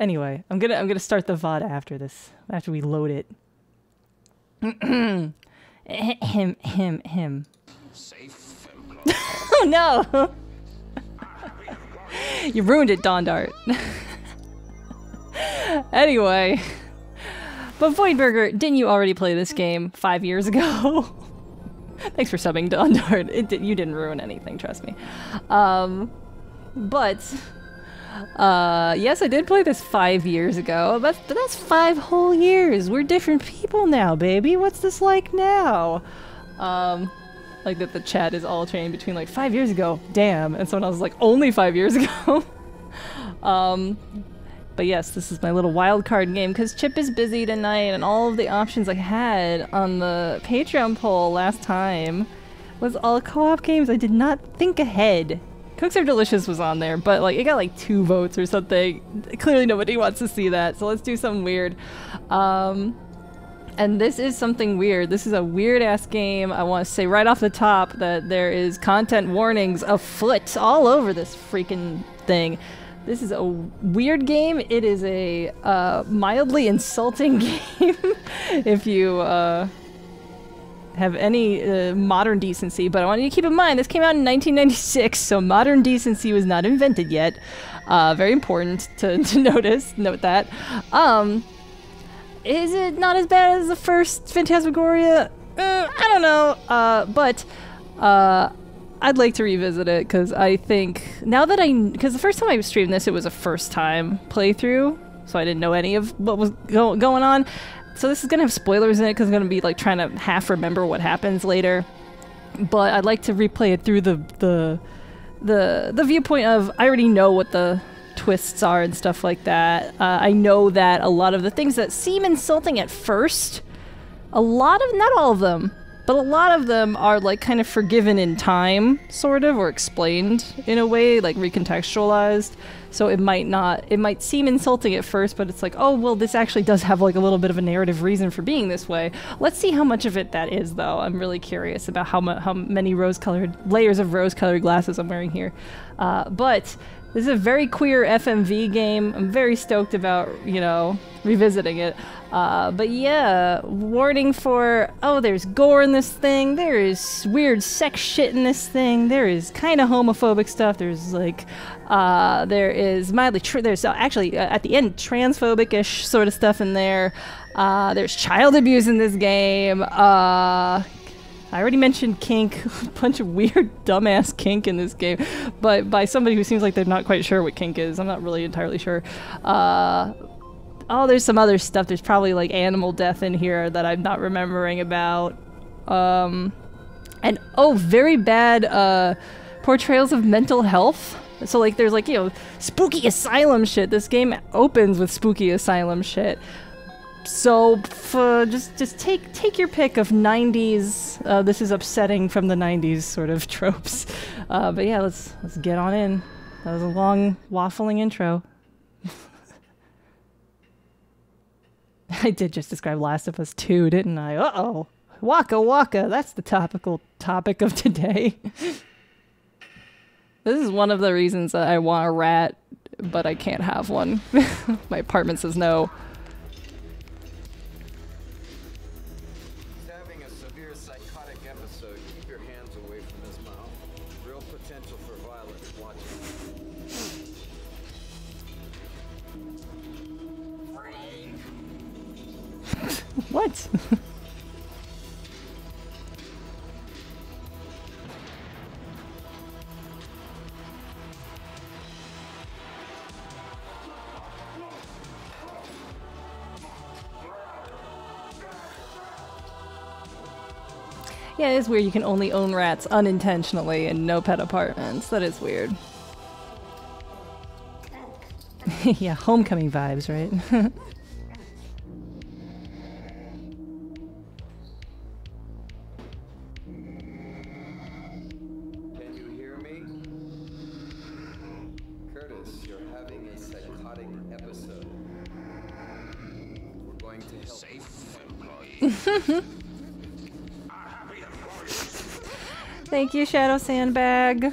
Anyway, I'm gonna start the VOD after this, after we load it. him. Oh no! You ruined it, Dawn Dart. Anyway, but VoidBurger, didn't you already play this game 5 years ago? Thanks for subbing, Dawn Dart. You didn't ruin anything, trust me. Yes, I did play this 5 years ago, but that's 5 whole years. We're different people now, baby. What's this like now? Like that the chat is all changing between like 5 years ago, damn, and someone else is like, only 5 years ago. But yes, this is my little wild card game because Chip is busy tonight, and all of the options I had on the Patreon poll last time was all co-op games. I did not think ahead. Cooks Are Delicious was on there, but like it got like 2 votes or something. Clearly nobody wants to see that, so let's do something weird. And this is something weird. This is a weird-ass game. I want to say right off the top that there is content warnings afoot all over this freaking thing. This is a weird game. It is a mildly insulting game if you have any modern decency, but I want you to keep in mind this came out in 1996, so modern decency was not invented yet. Very important to note that. Is it not as bad as the first Phantasmagoria? I don't know, but I'd like to revisit it because I think now that because the first time I streamed this, it was a first time playthrough, so I didn't know any of what was going on. So this is gonna have spoilers in it because I'm gonna be like trying to half remember what happens later. But I'd like to replay it through the viewpoint of I already know what the twists are and stuff like that. I know that a lot of the things that seem insulting at first, not all of them, but a lot of them are like kind of forgiven in time, sort of, or explained in a way, like recontextualized. So it might seem insulting at first, but it's like, oh, well, this actually does have like a little bit of a narrative reason for being this way. Let's see how much of it that is, though. I'm really curious about how many layers of rose-colored glasses I'm wearing here. But this is a very queer FMV game. I'm very stoked about, revisiting it. But yeah, warning for, oh, there's gore in this thing, there is weird sex shit in this thing, there is kind of homophobic stuff, there's like, there is mildly, there's actually, at the end, transphobic-ish sort of stuff in there. There's child abuse in this game. I already mentioned kink, a bunch of weird, dumbass kink in this game, but by somebody who seems like they're not quite sure what kink is. I'm not really entirely sure. Oh, there's some other stuff. There's probably like animal death in here that I'm not remembering about. And oh, very bad portrayals of mental health. So like there's like, spooky asylum shit. This game opens with spooky asylum shit. So just take your pick of 90s. This is upsetting from the 90s sort of tropes. But yeah, let's get on in. That was a long waffling intro. I did just describe Last of Us 2, didn't I? Uh-oh. Waka waka, that's the topical topic of today. This is one of the reasons that I want a rat, but I can't have one. My apartment says no. Having a severe psychotic episode, keep your hands away from his mouth. Real potential for violence. Watch it. What? Yeah, it is weird you can only own rats unintentionally in no pet apartments. That is weird. Yeah, homecoming vibes, right? Can you hear me? Curtis, you're having a psychotic episode. We're going to help. Safe employee. Thank you, Shadow Sandbag.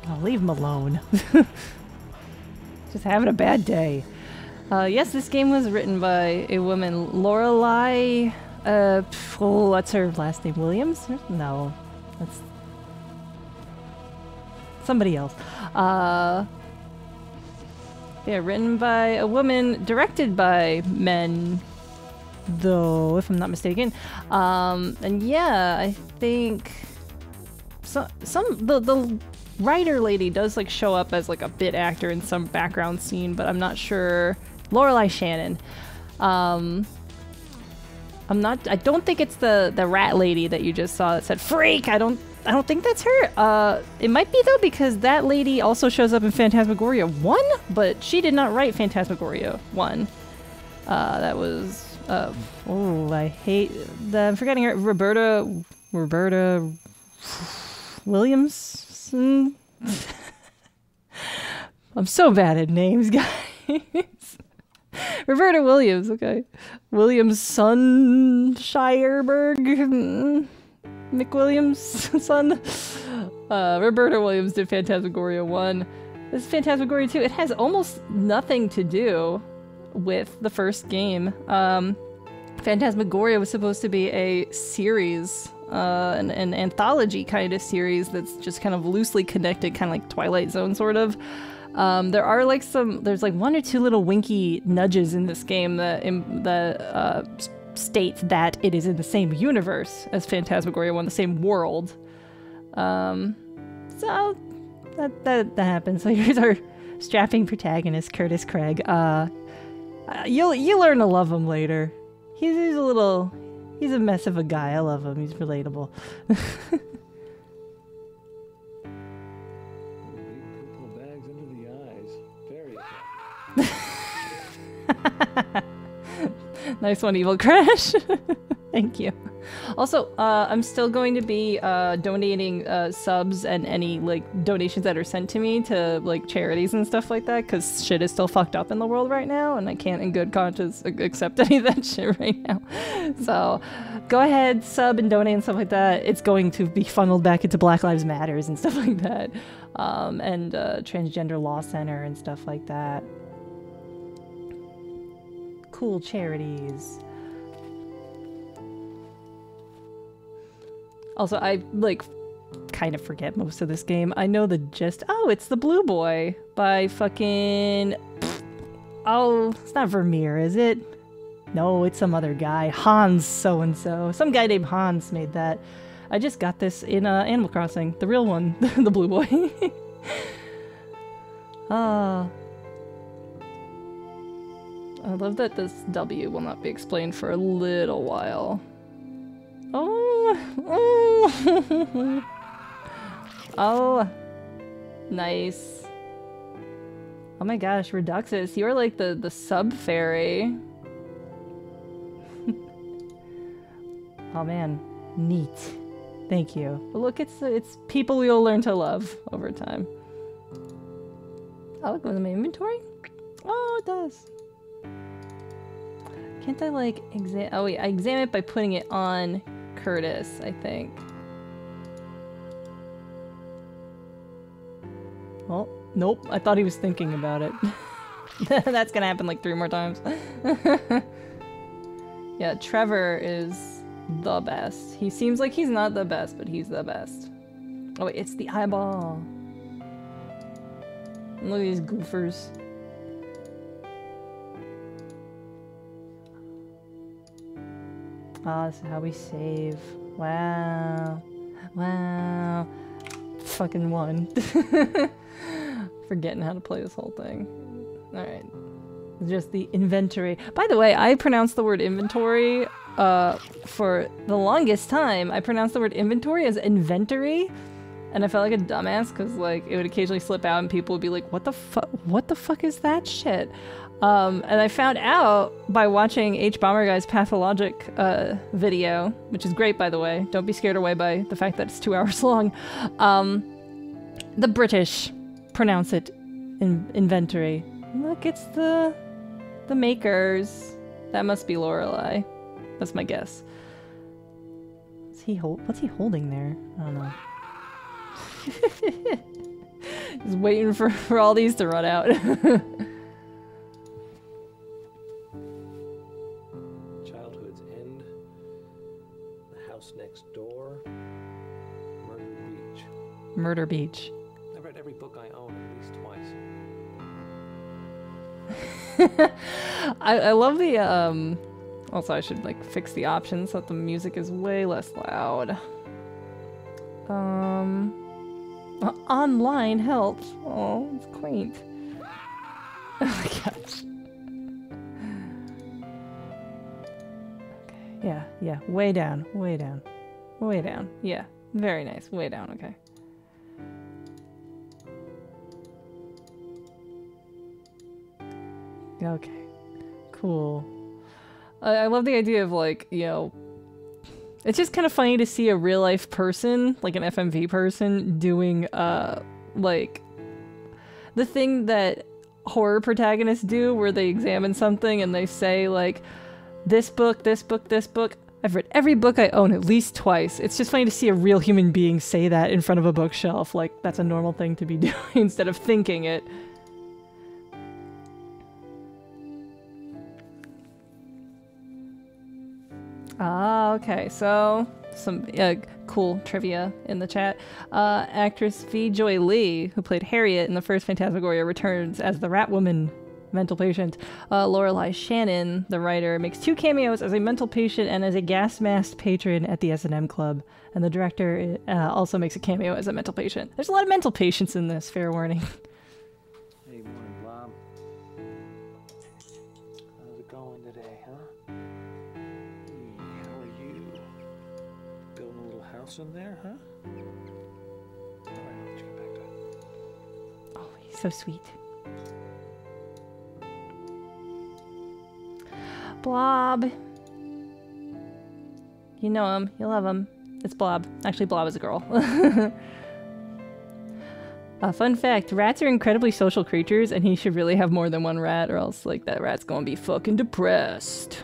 Oh, leave him alone. Just having a bad day. Yes, this game was written by a woman, Lorelei. What's her last name? Williams? No, that's somebody else. Yeah, written by a woman, directed by men, though, if I'm not mistaken. And yeah, I think the writer lady does like show up as like a bit actor in some background scene, but I'm not sure. Lorelei Shannon. I don't think it's the rat lady that you just saw that said freak. I don't think that's her. It might be though, because that lady also shows up in Phantasmagoria 1, but she did not write Phantasmagoria 1. That was oh, I hate I'm forgetting her. Roberta Williamson. I'm so bad at names, guys. Roberta Williams, okay. Williamson Shireberg. McWilliams' son. Roberta Williams did Phantasmagoria 1. This is Phantasmagoria 2. It has almost nothing to do with the first game. Phantasmagoria was supposed to be a series, an anthology kind of series that's just kind of loosely connected, kind of like Twilight Zone sort of. There are like there's like one or two little winky nudges in this game that states that it is in the same universe as Phantasmagoria 1, the same world. So that happens. So here's our strapping protagonist, Curtis Craig. You'll learn to love him later. He's a mess of a guy. I love him. He's relatable. Nice one, Evil Crash. Thank you. Also, I'm still going to be donating subs and any like donations that are sent to me to like charities and stuff like that, because shit is still fucked up in the world right now, and I can't in good conscience accept any of that shit right now. So go ahead, sub and donate and stuff like that. It's going to be funneled back into Black Lives Matters and stuff like that, and Transgender Law Center and stuff like that. Cool charities. Also, I like kind of forget most of this game. I know the gist. Oh, it's the Blue Boy by fucking oh, it's not Vermeer, is it? No, it's some other guy. Hans so-and-so. Some guy named Hans made that. I just got this in Animal Crossing. The real one. The Blue Boy. I love that this W will not be explained for a little while. Oh. Oh. Nice. Oh my gosh, Reduxus, you're like the sub fairy. Oh man, neat. Thank you. But look, it's people we'll learn to love over time. Oh, it goes in my inventory? Oh, it does. Can't I like oh wait, I examine it by putting it on Curtis, I think. Well, nope, I thought he was thinking about it. That's gonna happen like 3 more times. Yeah, Trevor is the best. He seems like he's not the best, but he's the best. Oh wait, it's the eyeball. Look at these goofers. Oh, this is how we save. Wow. Wow. Fucking won. Forgetting how to play this whole thing. Alright. Just the inventory. By the way, I pronounced the word inventory for the longest time. I pronounced the word inventory as inventory. And I felt like a dumbass because like it would occasionally slip out and people would be like, what the fuck is that shit? And I found out by watching H-Bomber Guy's Pathologic video, which is great, by the way. Don't be scared away by the fact that it's 2 hours long. The British pronounce it inventory. Look, it's the makers. That must be Lorelei. That's my guess. What's he holding there? I don't know. Just waiting for all these to run out. Childhood's End, The House Next Door, Murder Beach. Murder Beach. I've read every book I own at least twice. I love the also I should like fix the options so that the music is way less loud. Online help. Oh, it's quaint. Oh my gosh. Okay, yeah, way down, way down, way down. Yeah, very nice, way down, okay. Okay, cool. I love the idea of like, you know, it's just kind of funny to see a real life person, like an FMV person, doing like the thing that horror protagonists do where they examine something and they say like, this book, this book, this book. I've read every book I own at least twice. It's just funny to see a real human being say that in front of a bookshelf. Like, that's a normal thing to be doing instead of thinking it. Ah, okay, so some cool trivia in the chat. Actress V. Joy Lee, who played Harriet in the first Phantasmagoria, returns as the Rat Woman mental patient. Lorelei Shannon, the writer, makes 2 cameos as a mental patient and as a gas-masked patron at the S&M Club. And the director also makes a cameo as a mental patient. There's a lot of mental patients in this, fair warning. Hey, morning, Bob. How's it going today, huh? Hey, how are you? Building a little house in there, huh? Alright, I'll let you get back to it. Oh, he's so sweet. Blob. You know him. You love him. It's Blob. Actually, Blob is a girl. Fun fact, rats are incredibly social creatures, and he should really have more than one rat, or else, like, that rat's gonna be fucking depressed.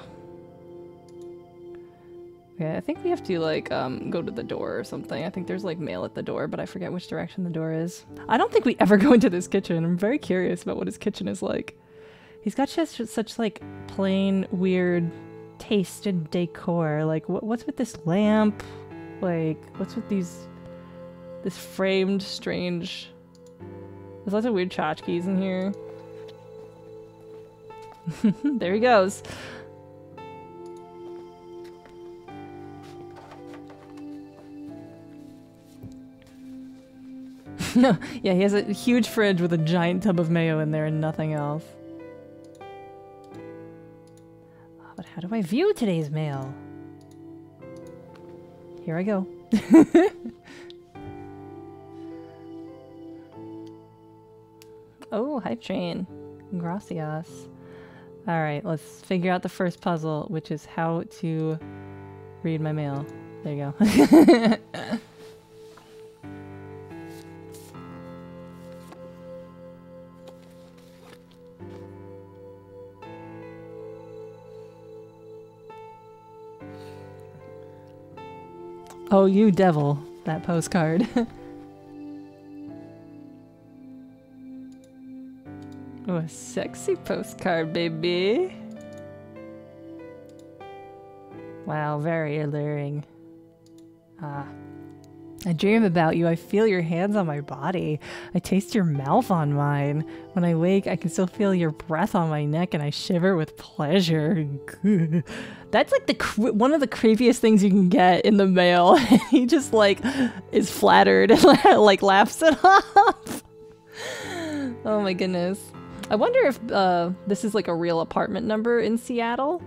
Okay, I think we have to, like, go to the door or something. I think there's, like, mail at the door, but I forget which direction the door is. I don't think we ever go into this kitchen. I'm very curious about what his kitchen is like. He's got just such, like, plain, weird taste and decor. Like, what's with this lamp? Like, what's with this framed, strange... There's lots of weird tchotchkes in here. There he goes. Yeah, he has a huge fridge with a giant tub of mayo in there and nothing else. But how do I view today's mail? Here I go. Oh, hype train. Gracias. Alright, let's figure out the first puzzle, which is how to read my mail. There you go. Oh, you devil. That postcard. Oh, a sexy postcard, baby. Wow, very alluring. I dream about you. I feel your hands on my body. I taste your mouth on mine. When I wake, I can still feel your breath on my neck and I shiver with pleasure. That's like one of the creepiest things you can get in the mail. He just like is flattered and like laughs it off. Oh my goodness. I wonder if this is like a real apartment number in Seattle.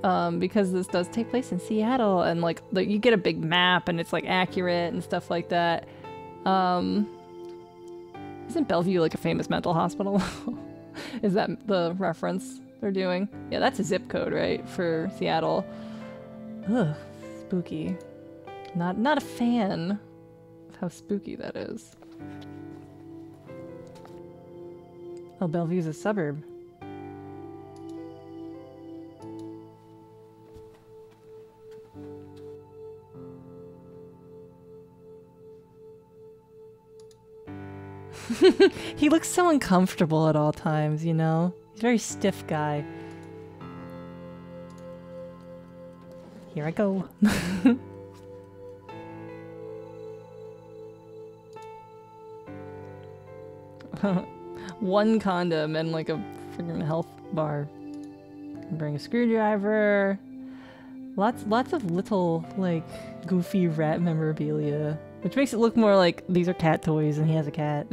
Because this does take place in Seattle, and like you get a big map and it's like accurate and stuff like that. Isn't Bellevue like a famous mental hospital? Is that the reference they're doing? Yeah, that's a zip code, right, for Seattle. Ugh, spooky. Not a fan of how spooky that is. Oh, Bellevue's a suburb. He looks so uncomfortable at all times, you know? He's a very stiff guy. Here I go. One condom and like a freaking health bar. Bring a screwdriver. Lots of little like goofy rat memorabilia, which makes it look more like these are cat toys and he has a cat.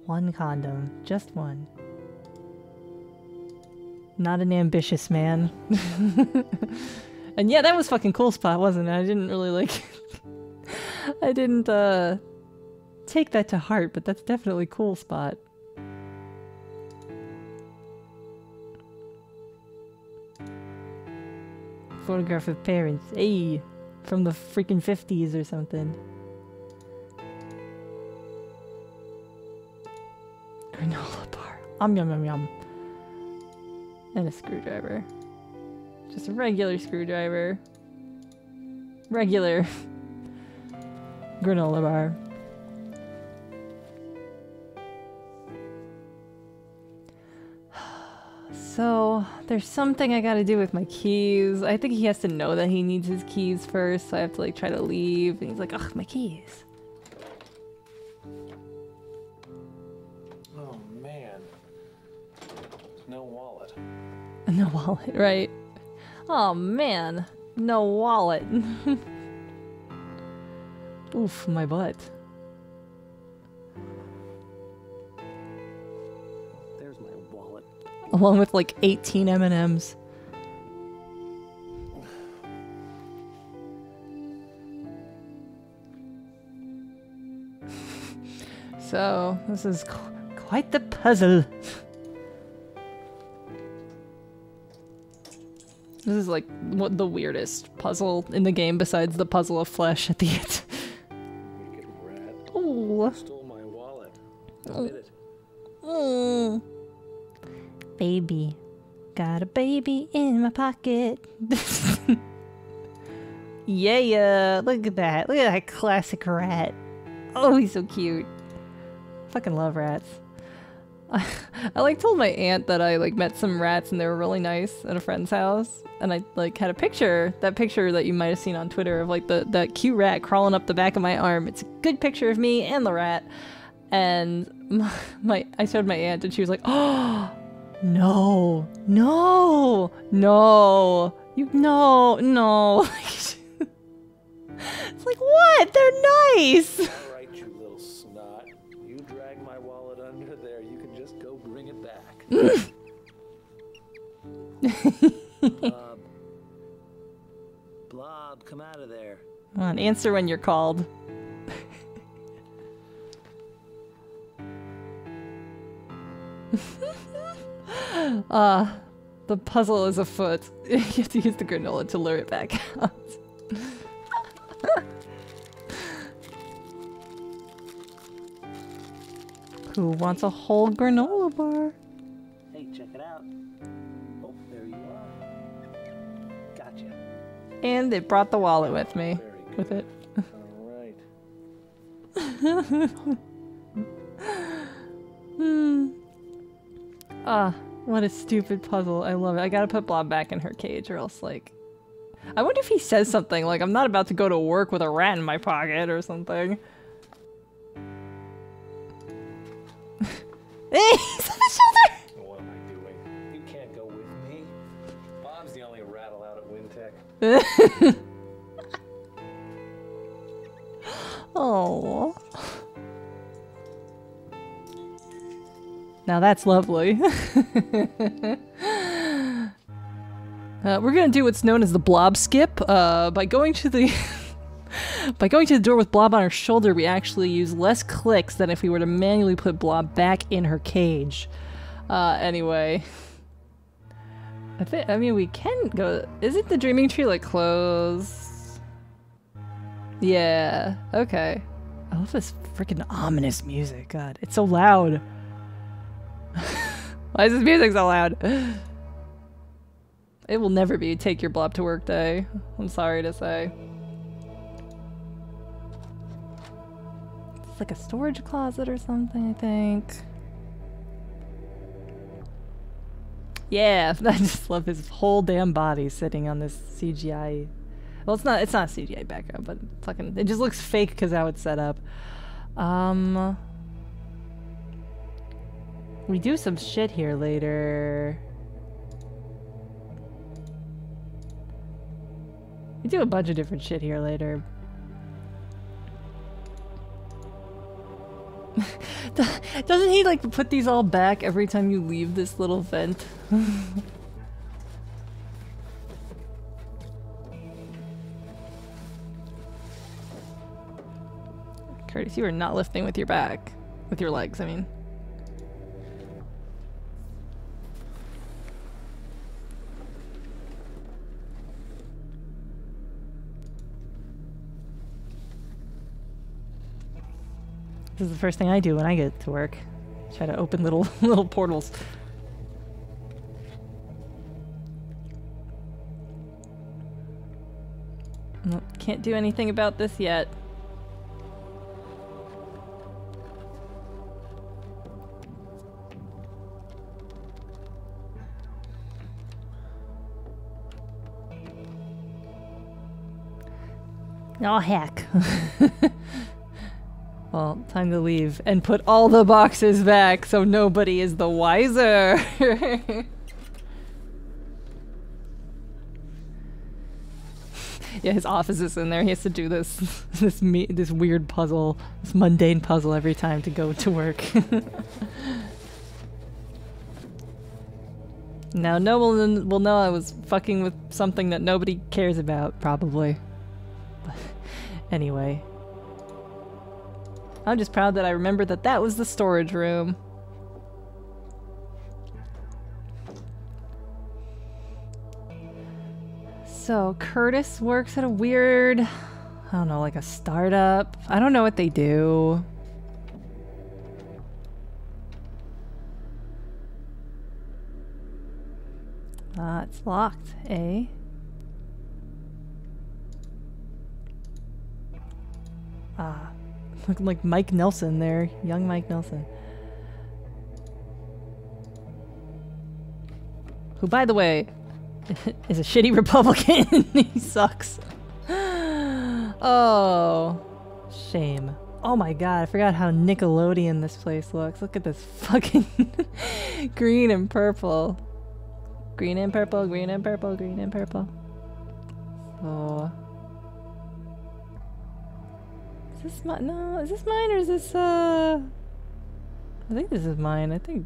One condom, just one. Not an ambitious man. And yeah, that was fucking cool spot, wasn't it? I didn't really like I didn't take that to heart, but that's definitely cool spot. Photograph of parents. Hey, from the freaking 50s or something. Granola bar. Yum yum yum. And a screwdriver. Just a regular screwdriver. Regular granola bar. So, there's something I gotta do with my keys. I think he has to know that he needs his keys first, so I have to like try to leave. And he's like, ugh, my keys. Oh man. No wallet. No wallet, right. Oh man, no wallet. Oof, my butt. There's my wallet. Along with like 18 M&Ms. So, this is quite the puzzle. This is like what the weirdest puzzle in the game besides the puzzle of flesh at the end. Wicked rat. Oh. Stole my wallet. Admit it. Oh. Baby. Got a baby in my pocket. Yeah, look at that. Look at that classic rat. Oh, he's so cute. Fucking love rats. I like told my aunt that I like met some rats and they were really nice at a friend's house, and I like had a picture, that picture that you might have seen on Twitter of like that cute rat crawling up the back of my arm. It's a good picture of me and the rat, and I showed my aunt and she was like, oh no, no, no, you no. It's like, what? They're nice. All right, you little snot. You drag my wallet under there. You can just go bring it back. Blob, come out of there. Come on, answer when you're called. The puzzle is afoot. You have to use the granola to lure it back out. Who wants a whole granola bar? Hey, check it out. Oh, there you are. Gotcha. And it brought the wallet with me. Very good. With it. All right. What a stupid puzzle. I love it. I gotta put Blob back in her cage or else like... I wonder if he says something like, I'm not about to go to work with a rat in my pocket or something. Hey, he's on the shoulder! What am I doing? You can't go with me. Bob's the only rat allowed at Wintech. Oh. Now that's lovely. We're gonna do what's known as the blob skip. By going to the door with Blob on her shoulder, we actually use less clicks than if we were to manually put Blob back in her cage. Anyway. I mean, we can go... Isn't the dreaming tree, like, close? Yeah, okay. I love this freaking ominous music. God, it's so loud. Why is this music so loud? It will never be take your Blob to work day. I'm sorry to say. It's like a storage closet or something, I think. Yeah, I just love his whole damn body sitting on this CGI. Well, it's not CGI background, but fucking, it just looks fake because how it's set up. We do some shit here later. We do a bunch of different shit here later. Doesn't he like put these all back every time you leave this little vent? Curtis, you are not lifting with your back. With your legs, I mean. This is the first thing I do when I get to work. Try to open little little portals. Nope, can't do anything about this yet. Oh heck. Well, time to leave and put all the boxes back so nobody is the wiser. Yeah, his office is in there. He has to do this weird puzzle, this mundane puzzle every time to go to work. Now no one will know I was fucking with something that nobody cares about, probably. But anyway. I'm just proud that I remembered that that was the storage room. So Curtis works at a weird, I don't know, like a startup. I don't know what they do. It's locked, eh? Looking like Mike Nelson there. Young Mike Nelson. Who, by the way, is a shitty Republican. He sucks. Oh. Shame. Oh my god, I forgot how Nickelodeon this place looks. Look at this fucking green and purple. Green and purple, green and purple, green and purple. So... Is this mine? No, is this mine or is this, I think this is mine. I think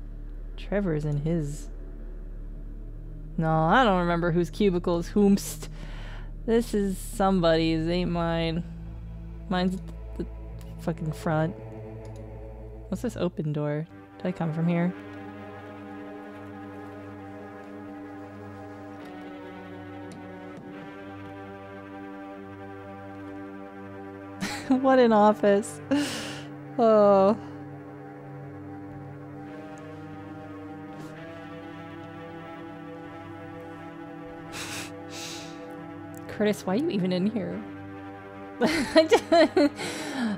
Trevor's in his. No, I don't remember whose cubicle is whomst. This is somebody's, ain't mine. Mine's the fucking front. What's this open door? Did I come from here? What an office. Oh. Curtis, why are you even in here? This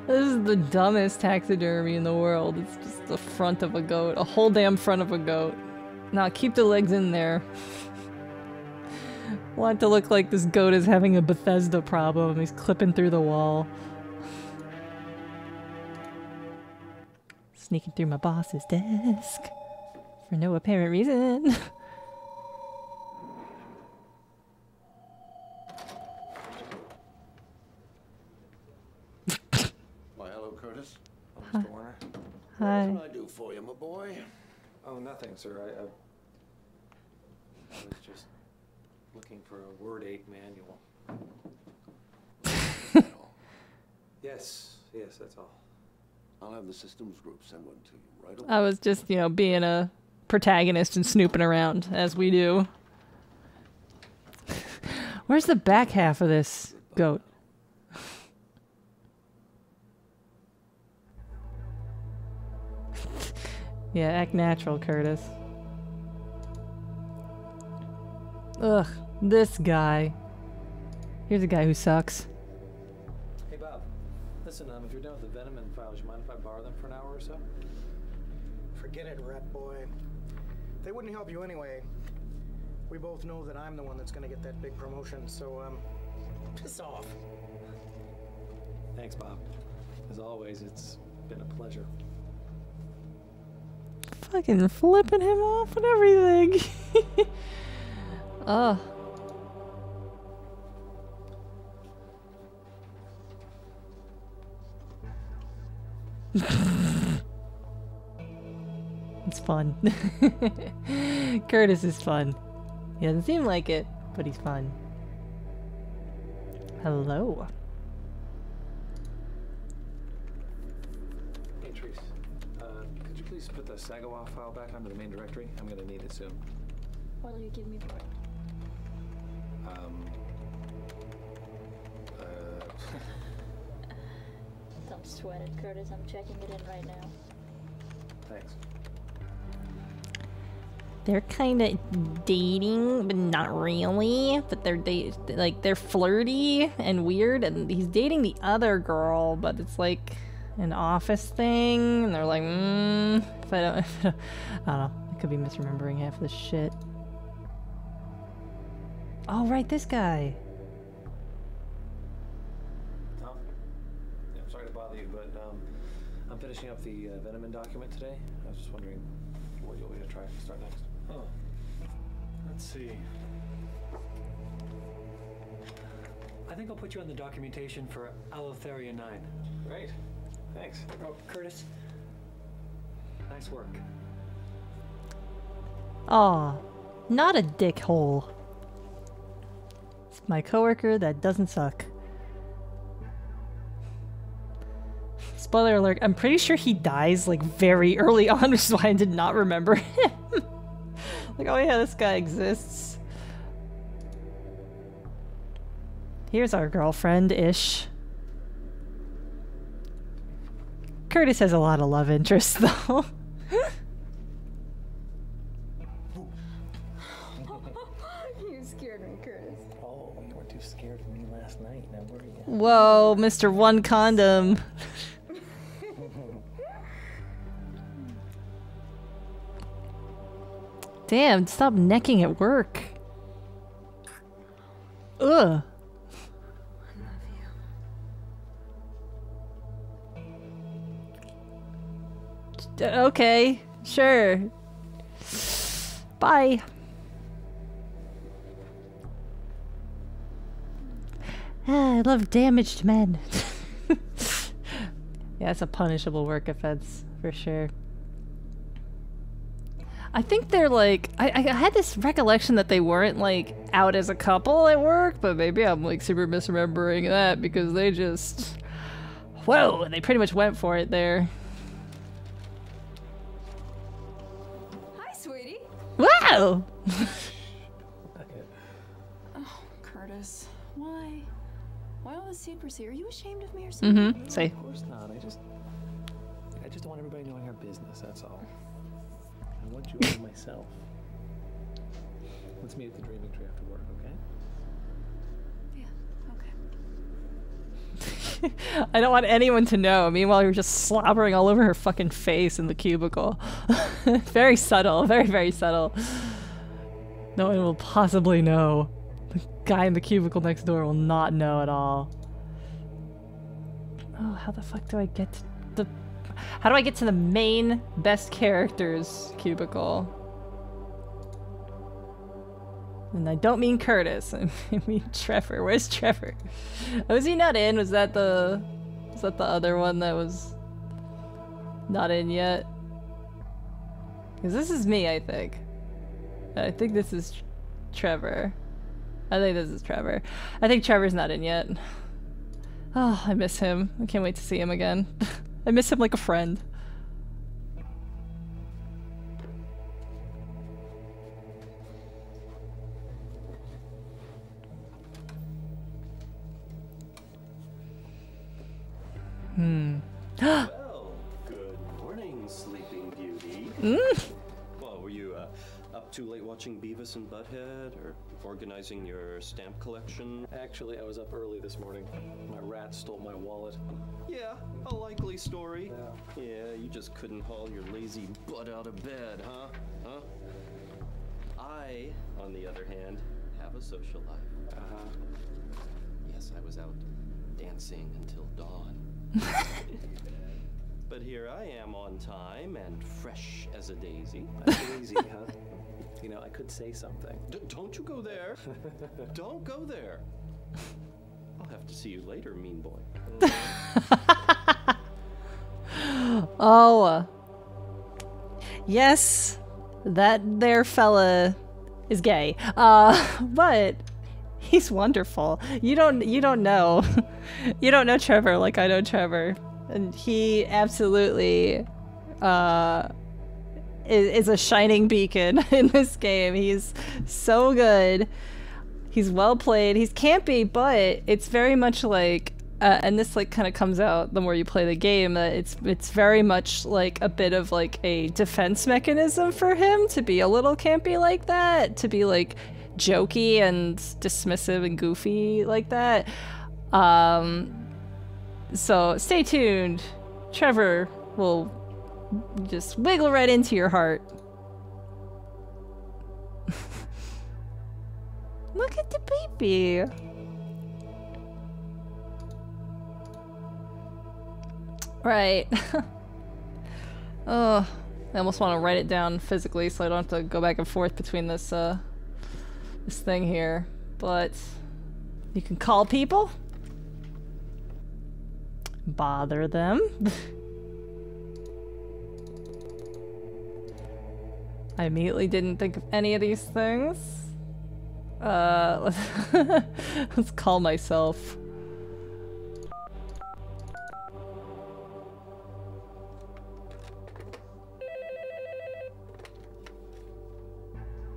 is the dumbest taxidermy in the world. It's just the front of a goat. A whole damn front of a goat. Nah, keep the legs in there. Want it to look like this goat is having a Bethesda problem. He's clipping through the wall. Sneaking through my boss's desk for no apparent reason. Why, hello, Curtis. Oh, Mr. Warner. Hi. What can I do for you, my boy? Oh, nothing, sir. I was just looking for a Word 8 manual. Yes, that's all. I'll have the systems group send one to you right away. I was just, you know, being a protagonist and snooping around, as we do. Where's the back half of this goat? Yeah, act natural, Curtis. Ugh, this guy. Here's a guy who sucks. Hey, Bob. Listen, if you're done with the Venom and files, you mind if I borrow them for an hour or so? Forget it, rat boy. They wouldn't help you anyway. We both know that I'm the one that's gonna get that big promotion, so, piss off. Thanks, Bob. As always, it's been a pleasure. Fucking flipping him off and everything. Oh. It's fun. Curtis is fun. He doesn't seem like it, but he's fun. Hello. Hey, Treese. Could you please put the Sagawa file back onto the main directory? I'm gonna need it soon. What'll you give me for it? Don't sweat it, Curtis. I'm checking it in right now. Thanks. They're kind of dating, but not really. But they're flirty and weird, and he's dating the other girl, but it's like an office thing, and they're like, if I don't know. I could be misremembering half this shit. Oh, right, this guy. Tom? Yeah, I'm sorry to bother you, but I'm finishing up the Venom document today. I was just wondering what you want me to try to start next. Oh, let's see. I think I'll put you on the documentation for Allotheria 9. Great. Thanks. Oh, Curtis. Nice work. Aw, not a dickhole. It's my coworker that doesn't suck. Spoiler alert, I'm pretty sure he dies like very early on, which is why I did not remember him. Like, oh yeah, this guy exists. Here's our girlfriend-ish. Curtis has a lot of love interests, though. You scared me, Curtis. Oh, you weren't too scared of me last night, now were you? Whoa, Mr. One Condom. Damn, stop necking at work. Ugh. Okay, sure. Bye. I love damaged men. Yeah, it's a punishable work offense, for sure. I think they're like, I had this recollection that they weren't like out as a couple at work, but maybe I'm like super misremembering that because they just, whoa, they pretty much went for it there. Hi, sweetie. Wow! Oh, Curtis. Why? Why all this secrecy? Are you ashamed of me or something? Mm-hmm, say. Of course not. I just don't want everybody knowing our business, that's all. I want you all myself. Let's meet at the Dreaming Tree after work, okay? Yeah, okay. I don't want anyone to know. Meanwhile, you're just slobbering all over her fucking face in the cubicle. Very subtle, very, very subtle. No one will possibly know. The guy in the cubicle next door will not know at all. Oh, how the fuck do I get to the... How do I get to the main best characters cubicle? And I don't mean Curtis, I mean Trevor. Where's Trevor? Was he not in? Was that the other one that was not in yet? Because this is me, I think. I think this is Trevor. I think this is Trevor. I think Trevor's not in yet. Oh, I miss him. I can't wait to see him again. I miss him like a friend. Well, good morning, Sleeping Beauty. Well, were you up Up too late watching Beavis and Butthead, or organizing your stamp collection? Actually, I was up early this morning. My rat stole my wallet. Yeah, a likely story. Yeah, you just couldn't haul your lazy butt out of bed, huh? Huh? I, on the other hand, have a social life. Yes, I was out dancing until dawn. But here I am on time and fresh as a daisy. A daisy, huh? You know, I could say something. Don't you go there. Don't go there. I'll have to see you later, mean boy. Oh. Yes, that there fella is gay. But he's wonderful. You don't know. You don't know Trevor like I know Trevor. And he absolutely is a shining beacon in this game. He's so good. He's well played. He's campy, but it's very much like, and this like kind of comes out the more you play the game. It's very much like a bit of like a defense mechanism for him to be a little campy like that, to be like jokey and dismissive and goofy like that. So stay tuned. Trevor will just wiggle right into your heart. Look at the baby. Right. Oh, I almost want to write it down physically so I don't have to go back and forth between this this thing here. But you can call people. Bother them. I immediately didn't think of any of these things. Let's call myself.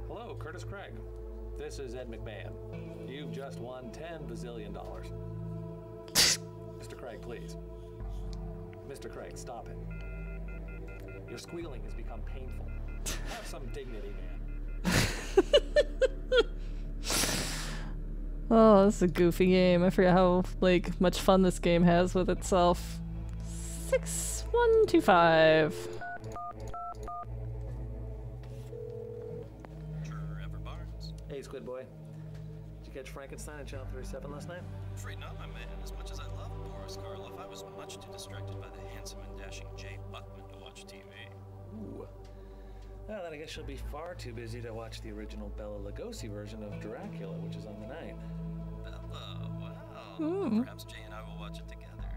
Hello, Curtis Craig. This is Ed McMahon. You've just won $10 bazillion. Mr. Craig, please. Mr. Craig, stop it. Your squealing has become painful. Have some dignity, man. Oh, this is a goofy game. I forget how like much fun this game has with itself. 6125. Trevor Barnes. Hey, Squid Boy. Did you catch Frankenstein and Channel 37 last night? Afraid not, my man. As much as I love Boris Karloff, I was much too distracted by the handsome and dashing Jay Buckman to watch TV. Ooh. Well, then I guess she'll be far too busy to watch the original Bela Lugosi version of Dracula, which is on the night. Bella, wow. Perhaps Jay and I will watch it together.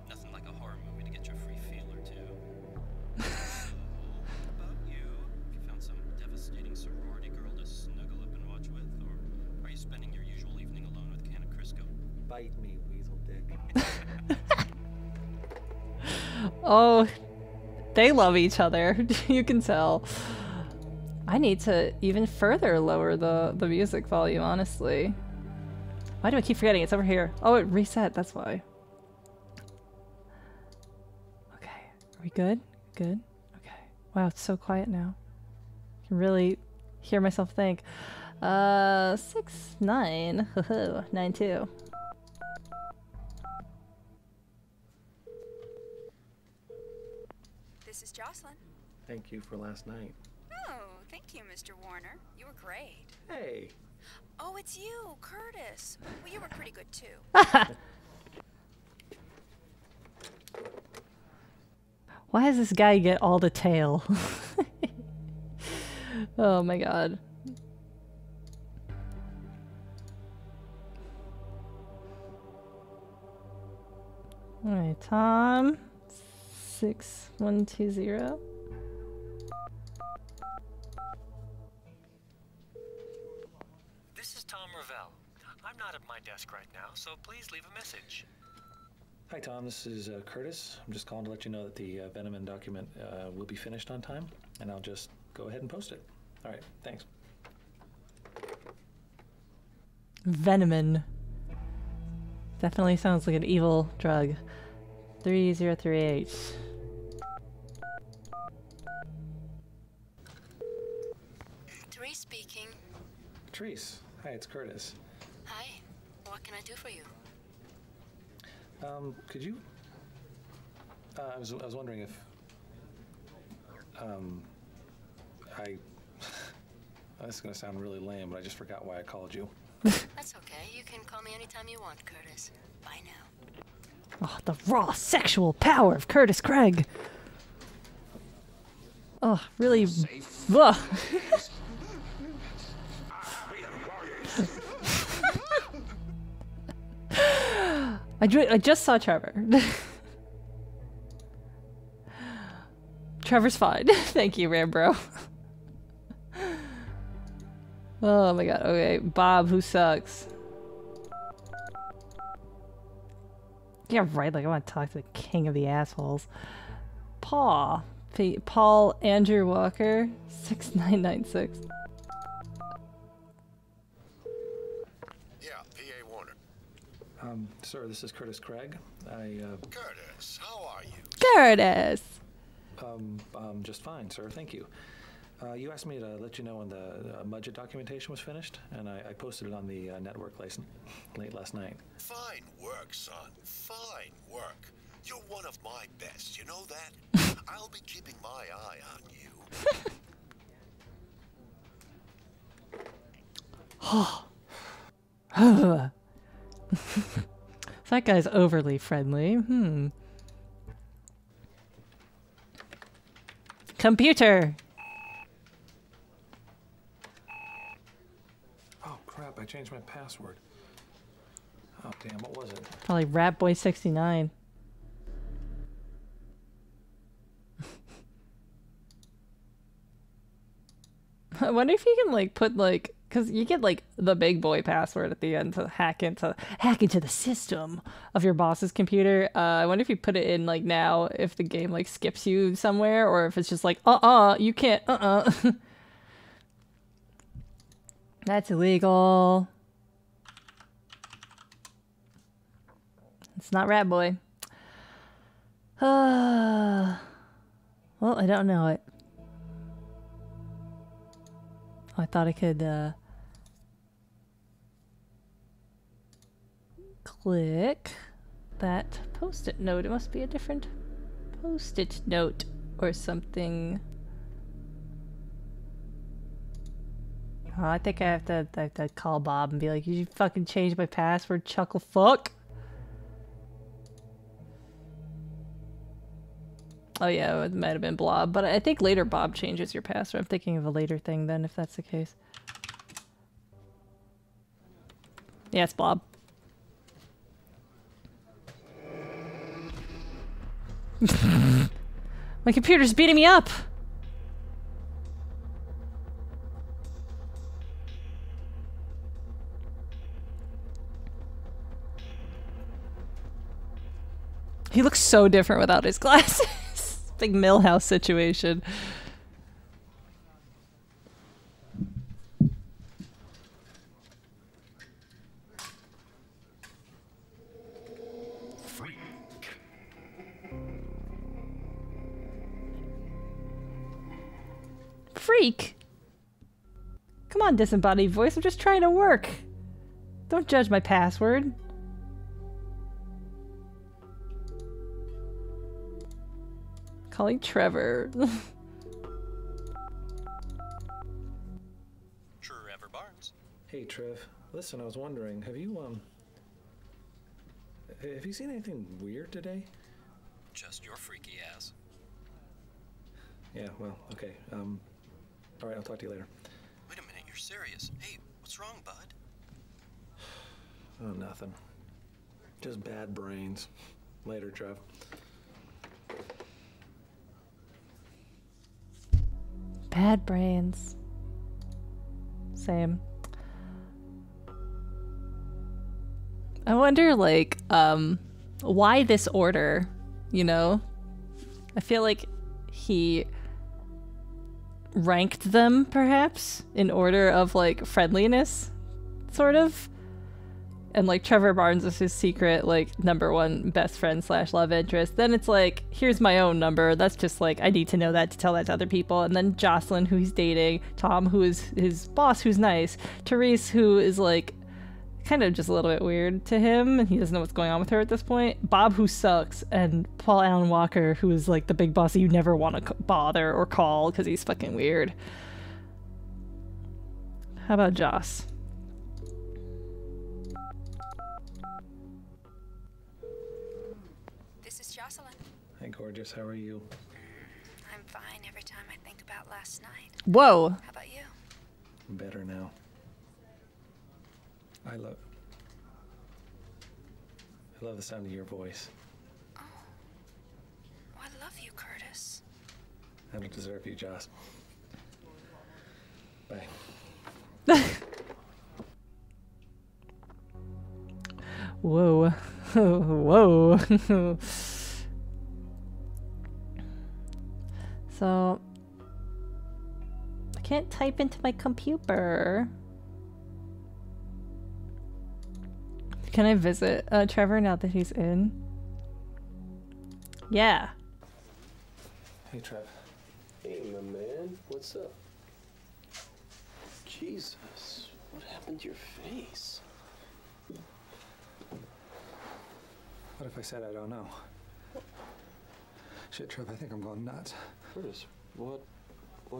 Nothing like a horror movie to get you a free feel or two. So, what about you? Have you found some devastating sorority girl to snuggle up and watch with? Or are you spending your usual evening alone with a can of Crisco? Bite me, weasel dick. Oh, they love each other. You can tell. I need to even further lower the music volume, honestly. Why do I keep forgetting? It's over here. Oh, it reset. That's why. Okay. Are we good? Good? Okay. Wow, it's so quiet now. I can really hear myself think. 6992. This is Jocelyn. Thank you for last night. Oh, thank you, Mr. Warner. You were great. Hey. Oh, it's you, Curtis. Well, you were pretty good, too. Why does this guy get all the tail? Oh my god. Alright, Tom. 6120. This is Tom Ravel. I'm not at my desk right now, so please leave a message. Hi, Tom. This is Curtis. I'm just calling to let you know that the Venom document will be finished on time, and I'll just go ahead and post it. All right, thanks. Venomin. Definitely sounds like an evil drug. 3038. speaking. Treese. Hi, it's Curtis. Hi. What can I do for you? Could you... I was wondering if... This is gonna sound really lame, but I just forgot why I called you. That's okay. You can call me anytime you want, Curtis. Bye now. Oh, the raw sexual power of Curtis Craig. Oh, really. Ugh. I just saw Trevor. Trevor's fine. Thank you, Rambro. Oh my god. Okay, Bob, who sucks? Yeah, right. Like I want to talk to the king of the assholes. Paul Andrew Walker, 6996. Yeah, PA Warner. Sir, this is Curtis Craig. Curtis, how are you? Curtis! Just fine, sir. Thank you. You asked me to let you know when the budget documentation was finished, and I posted it on the network late last night. Fine work, son. Fine work. You're one of my best, you know that? I'll be keeping my eye on you. That guy's overly friendly. Computer! Oh, crap. I changed my password. Oh, damn. What was it? Probably Ratboy69. I wonder if you can like put like, because you get like the big boy password at the end to hack into the system of your boss's computer. I wonder if you put it in like now, if the game like skips you somewhere, or if it's just like you can't That's illegal. It's not Ratboy. Well, I don't know it. I thought I could click that post-it note. It must be a different post-it note or something. Oh, I think I have to call Bob and be like, you fucking changed my password, chuckle fuck. Oh yeah, it might have been Blob, but I think later Bob changes your password. I'm thinking of a later thing then, if that's the case. Yeah, it's Blob. My computer's beating me up! He looks so different without his glasses. Big Millhouse situation. Freak? Come on, disembodied voice, I'm just trying to work. Don't judge my password. Calling Trevor. Trevor Barnes. Hey, Trev. Listen, I was wondering, have you seen anything weird today? Just your freaky ass. Yeah, well, okay. Alright, I'll talk to you later. Wait a minute, you're serious. Hey, what's wrong, bud? Oh, nothing. Just bad brains. Later, Trev. Bad brains. Same. I wonder, like, why this order, you know? I feel like he ranked them, perhaps, in order of, like, friendliness, sort of. and like Trevor Barnes is his secret like #1 best friend / love interest, then it's like, here's my own number. That's just like, I need to know that to tell that to other people. And then Jocelyn, who he's dating, Tom, who is his boss, who's nice, Therese, who is like kind of just a little bit weird to him, and he doesn't know what's going on with her at this point, Bob, who sucks, and Paul Allen Walker, who is like the big boss that you never want to bother or call because he's fucking weird. How about Joss? This is Jocelyn. Hey, gorgeous. How are you? I'm fine every time I think about last night. Whoa. How about you? I'm better now. I love the sound of your voice. Oh, I love you, Curtis. I don't deserve you, Joss. Bye. Whoa. Whoa. So, I can't type into my computer. Can I visit Trevor now that he's in? Yeah. Hey, Trev. Hey, my man. What's up? Jesus, what happened to your face? What if I said I don't know? Shit, Trev, I think I'm going nuts. Curtis, what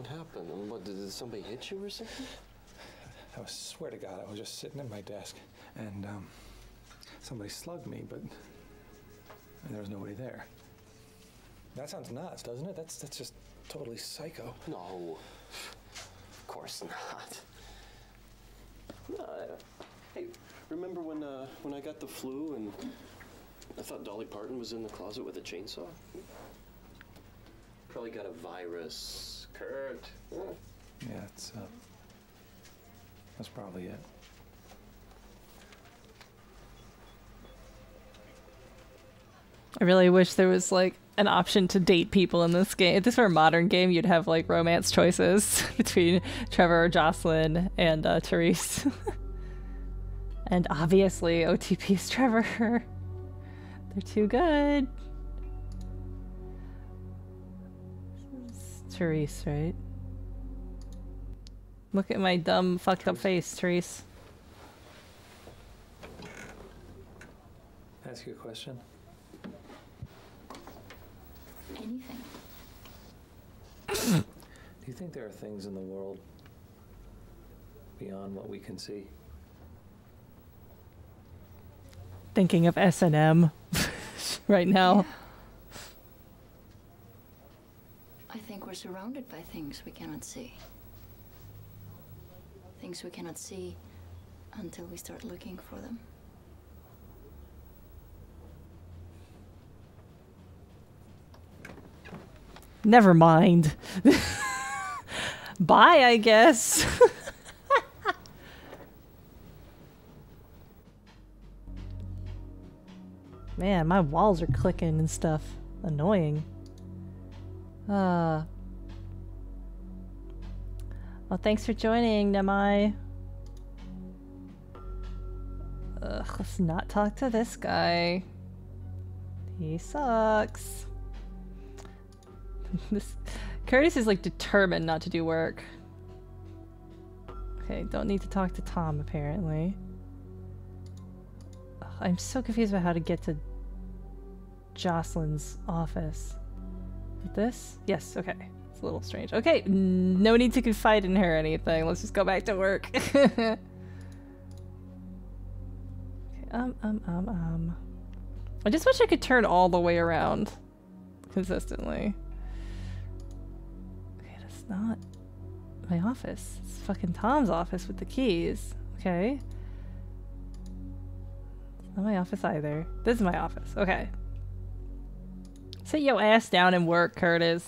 happened? And what, did somebody hit you or something? I swear to God, I was just sitting at my desk, and somebody slugged me, but there was nobody there. That sounds nuts, doesn't it? That's just totally psycho. No, of course not. No, hey, remember when I got the flu and I thought Dolly Parton was in the closet with a chainsaw? Probably got a virus, Kurt. Yeah, that's probably it. I really wish there was like an option to date people in this game. If this were a modern game, you'd have like romance choices between Trevor, Jocelyn, and Therese. And obviously OTP is Trevor. They're too good. This is Therese, right? Look at my dumb fucked up face, Therese. Ask you a question. Anything. Do you think there are things in the world beyond what we can see? Thinking of S&M right now. Yeah. I think we're surrounded by things we cannot see. Things we cannot see until we start looking for them. Never mind. Bye, I guess. Man, my walls are clicking and stuff. Annoying. Well, thanks for joining, Namai. Ugh, let's not talk to this guy. He sucks. Curtis is like determined not to do work. Okay, don't need to talk to Tom apparently. Ugh, I'm so confused about how to get to Jocelyn's office. With this? Yes, okay. It's a little strange. Okay, no need to confide in her or anything. Let's just go back to work. Okay, I just wish I could turn all the way around consistently. Not my office. It's fucking Tom's office with the keys. Okay. It's not my office either. This is my office. Okay. Sit your ass down and work, Curtis.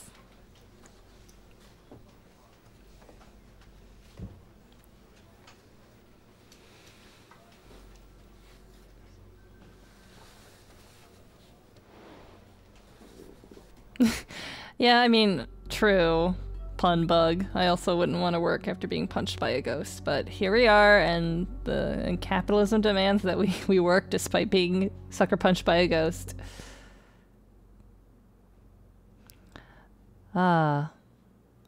Yeah, I mean, true. pun bug. I also wouldn't want to work after being punched by a ghost, but here we are, and capitalism demands that we work despite being sucker punched by a ghost. Ah,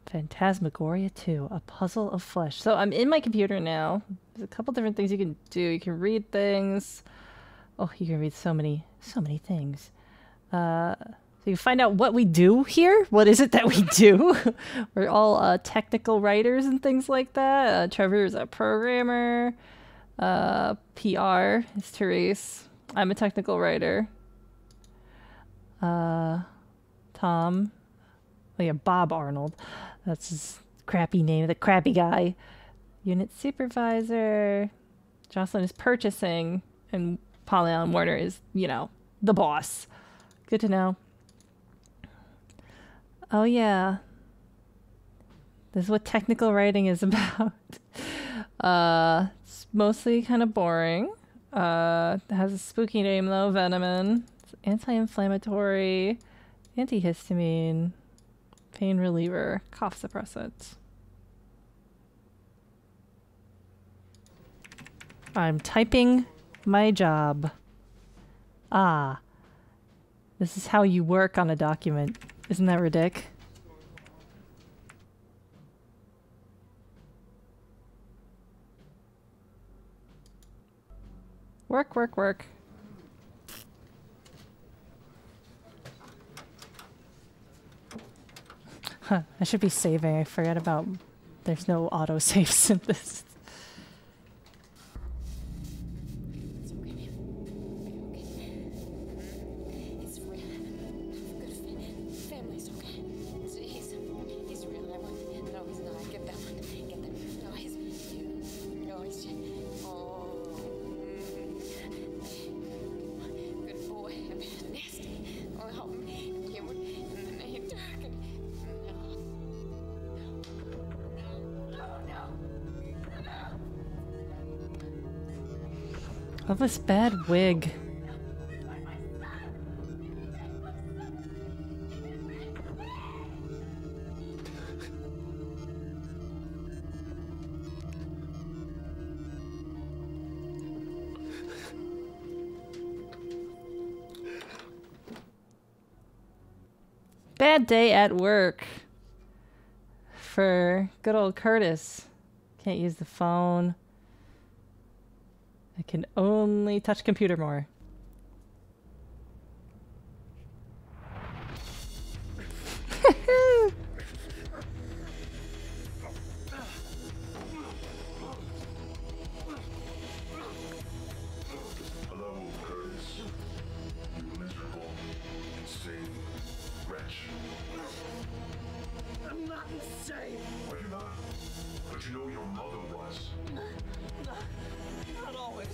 Phantasmagoria 2, a puzzle of flesh. So I'm in my computer now. There's a couple different things you can do. You can read things. Oh, you can read so many things. So you find out what we do here. What is it that we do? We're all technical writers and things like that. Trevor is a programmer. PR is Therese. I'm a technical writer. Tom. Oh yeah, Bob Arnold. That's his crappy name, the crappy guy. Unit supervisor. Jocelyn is purchasing, and Polly Warner is, you know, the boss. Good to know. Oh yeah. This is what technical writing is about. It's mostly kind of boring. It has a spooky name though, Venomin. It's anti-inflammatory, antihistamine, pain reliever, cough suppressant. I'm typing my job. Ah. This is how you work on a document. Isn't that ridiculous? Work, work, work. Huh, I should be saving. I forget about there's no auto saves in this. Love this bad wig. Bad day at work for good old Curtis. Can't use the phone. I can only touch computer more. Hello, Curtis. You miserable, insane wretch. I'm not insane. Are you not? But you know your mother was. Not always.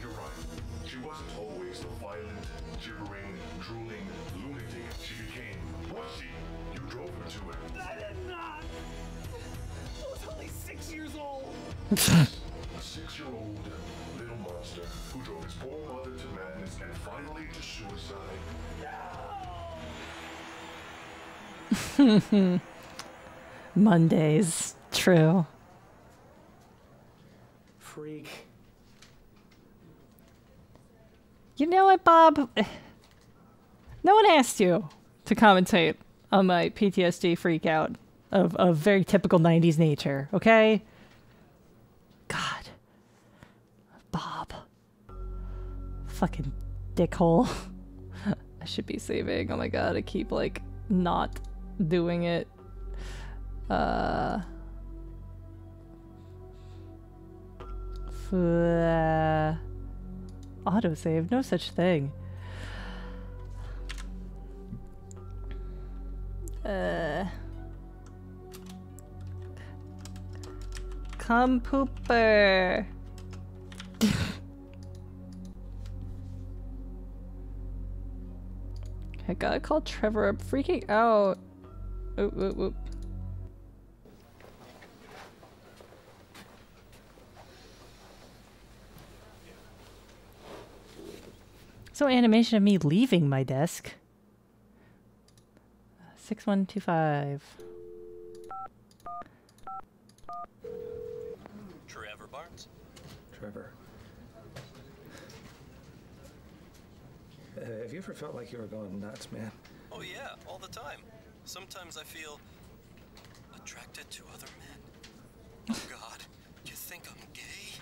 You're right. She wasn't always the violent, gibbering, drooling lunatic she became, was she? You drove her to it. I did not. I was only 6 years old. A 6-year-old little monster who drove his poor mother to madness and finally to suicide. Mondays. True. Freak. You know what, Bob? No one asked you to commentate on my PTSD freak out of very typical 90s nature, okay? God. Bob. Fucking dickhole. I should be saving. Oh my god, I keep, like, not doing it. Autosave, no such thing. Come pooper. I gotta call Trevor. I'm freaking out. Oop, oop, oop. So animation of me leaving my desk. 6125. Trevor Barnes. Trevor. Have you ever felt like you were going nuts, man? Oh yeah, all the time. Sometimes I feel attracted to other men. Oh God, do you think I'm gay?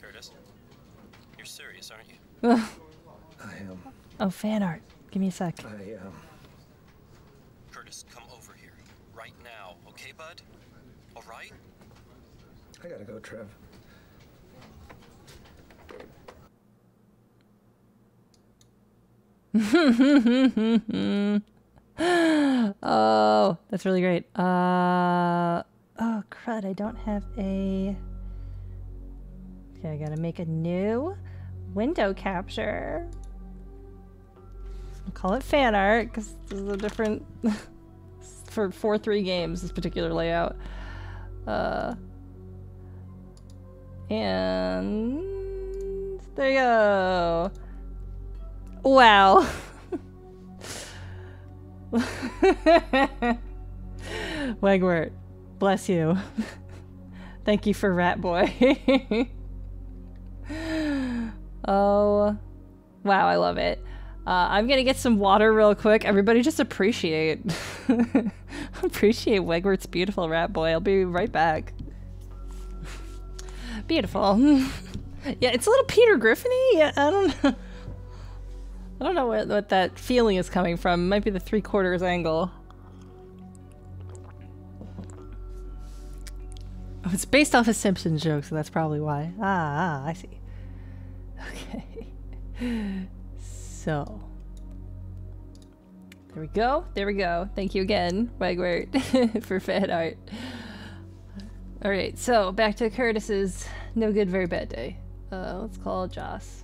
Curtis, you're serious, aren't you? I am. Oh, fan art. Give me a sec. Curtis, come over here. Right now, okay, bud? All right? I gotta go, Trev. Oh, that's really great. Oh, crud, I don't have a... Okay, I gotta make a new window capture. I'll call it fan art, because this is a different... for 4-3 games, this particular layout. And... there you go. Wow. Wegwert, bless you. Thank you for Rat Boy. Oh, wow, I love it. I'm gonna get some water real quick. Everybody just appreciate Wegwert's beautiful Rat Boy. I'll be right back. Beautiful. Yeah, it's a little Peter Griffin-y. Yeah, I don't know what that feeling is coming from. It might be the 3/4 angle. Oh, it's based off a Simpsons joke, so that's probably why. I see. Okay. So. There we go. There we go. Thank you again, Wegwert, for fan art. Alright, so back to Curtis's no good, very bad day. Let's call Joss.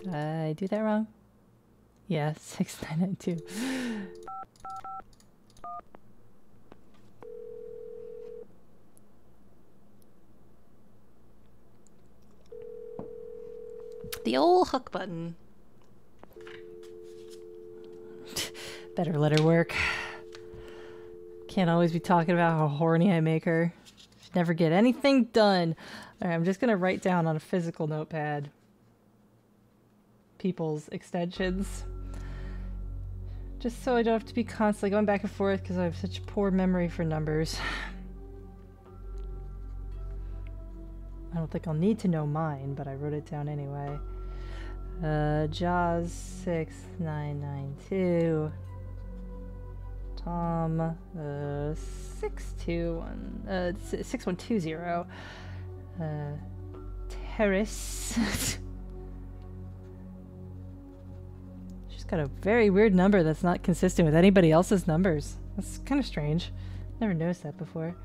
Did I do that wrong? Yeah, 6992. The old hook button. Better let her work. Can't always be talking about how horny I make her. She'd never get anything done. Alright, I'm just gonna write down on a physical notepad people's extensions. Just so I don't have to be constantly going back and forth because I have such poor memory for numbers. I don't think I'll need to know mine, but I wrote it down anyway. Jaws 6992. Tom 6120. Terrace. She's got a very weird number that's not consistent with anybody else's numbers. That's kind of strange. Never noticed that before.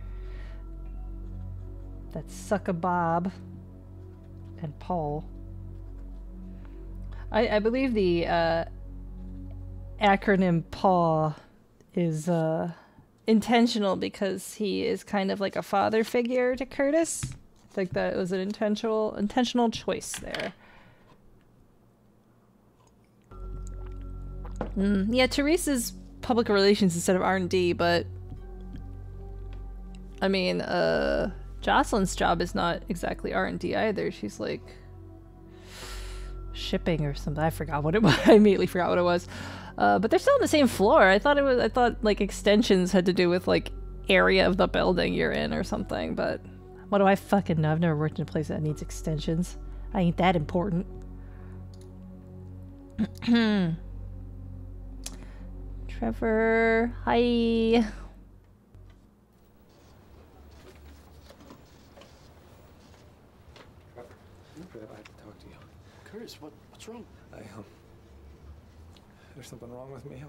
That's Sucka Bob and Paul. I believe the acronym PAW is intentional because he is kind of like a father figure to Curtis. I think that was an intentional choice there. Yeah, Therese is public relations instead of R&D, but I mean, Jocelyn's job is not exactly R&D either. She's like shipping or something. I forgot what it was. I immediately forgot what it was. But they're still on the same floor. I thought like extensions had to do with like area of the building you're in or something, but what do I fucking know? I've never worked in a place that needs extensions. I ain't that important. Trevor, hi. I have to talk to you. Curtis, what's wrong? There's something wrong with me.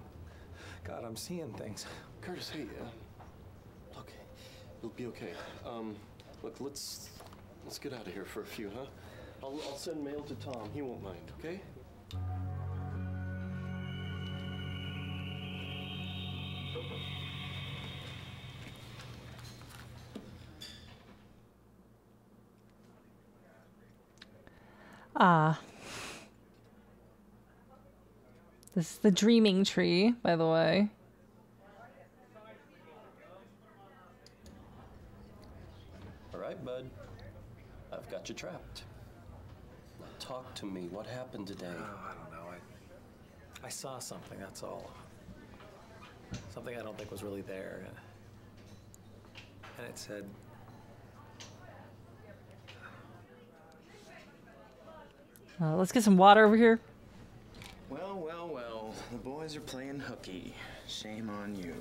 God, I'm seeing things. Curtis, hey, look, it'll be okay. Look, let's get out of here for a few, huh? I'll send mail to Tom. He won't mind, okay? This is the dreaming tree, by the way. All right, bud. I've got you trapped. Now talk to me. What happened today? Oh, I don't know. I saw something, that's all. Something I don't think was really there. And it said... Let's get some water over here. Well, well, well. The boys are playing hooky. Shame on you.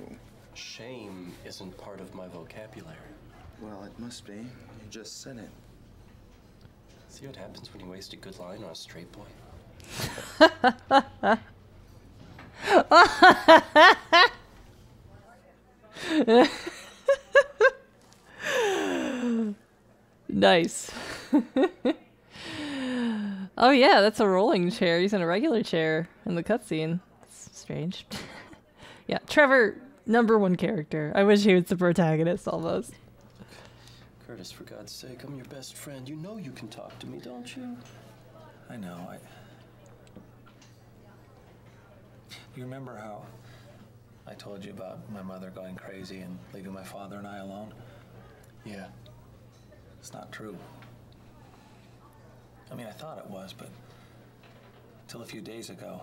Shame isn't part of my vocabulary. Well, it must be. You just said it. See what happens when you waste a good line on a straight boy? Nice. Oh yeah, that's a rolling chair. He's in a regular chair in the cutscene. It's strange. Yeah, Trevor, #1 character. I wish he was the protagonist almost. Curtis, for God's sake, I'm your best friend. You know you can talk to me, don't you? I know. You remember how I told you about my mother going crazy and leaving my father and I alone? Yeah. It's not true. I mean, I thought it was, but until a few days ago,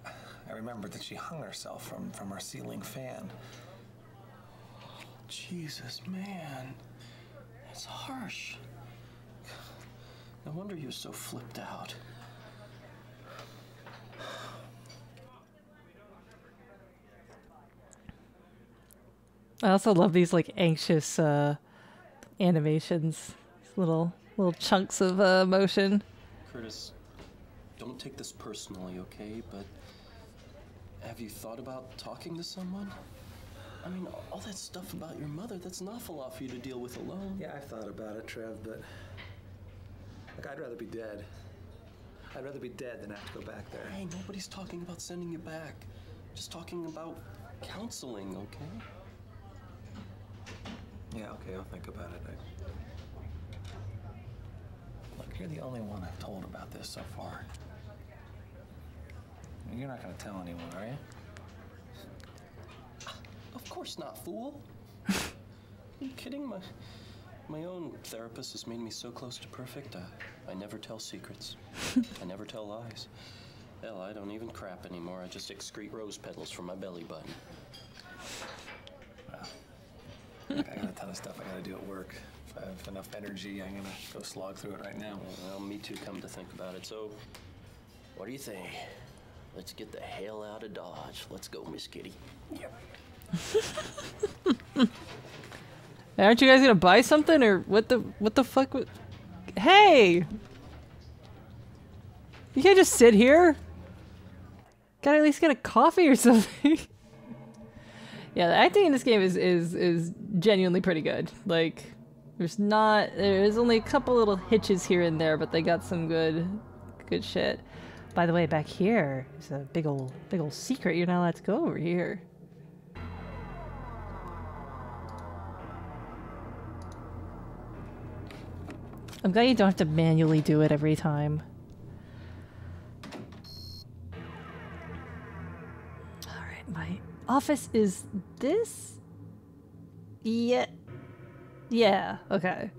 I remembered that she hung herself from our ceiling fan. Jesus, man. That's harsh. No wonder you're so flipped out. I also love these like anxious animations. These little chunks of motion. Curtis, don't take this personally, okay? But have you thought about talking to someone? I mean, all that stuff about your mother, that's an awful lot for you to deal with alone. Yeah, I've thought about it, Trev, but look, I'd rather be dead. I'd rather be dead than have to go back there. Hey, nobody's talking about sending you back. Just talking about counseling, okay? Yeah, okay, I'll think about it. Look, you're the only one I've told about this so far. You're not going to tell anyone, are you? Of course not, fool. Are you kidding? My own therapist has made me so close to perfect. I never tell secrets. I never tell lies. Hell, I don't even crap anymore. I just excrete rose petals from my belly button. Well, look, I got a ton of stuff I got to do at work. If I have enough energy, I'm going to go slog through it right now. Well, me too, come to think about it. So, what do you think? Let's get the hell out of Dodge. Let's go, Miss Kitty. Yep. Aren't you guys gonna buy something or what the fuck? Hey! You can't just sit here. Gotta at least get a coffee or something. Yeah, the acting in this game is genuinely pretty good. Like, there's only a couple little hitches here and there, but they got some good shit. By the way, back here is a big old secret. You're not allowed to go over here. I'm glad you don't have to manually do it every time. Alright, my office is this? Yeah. Yeah, okay.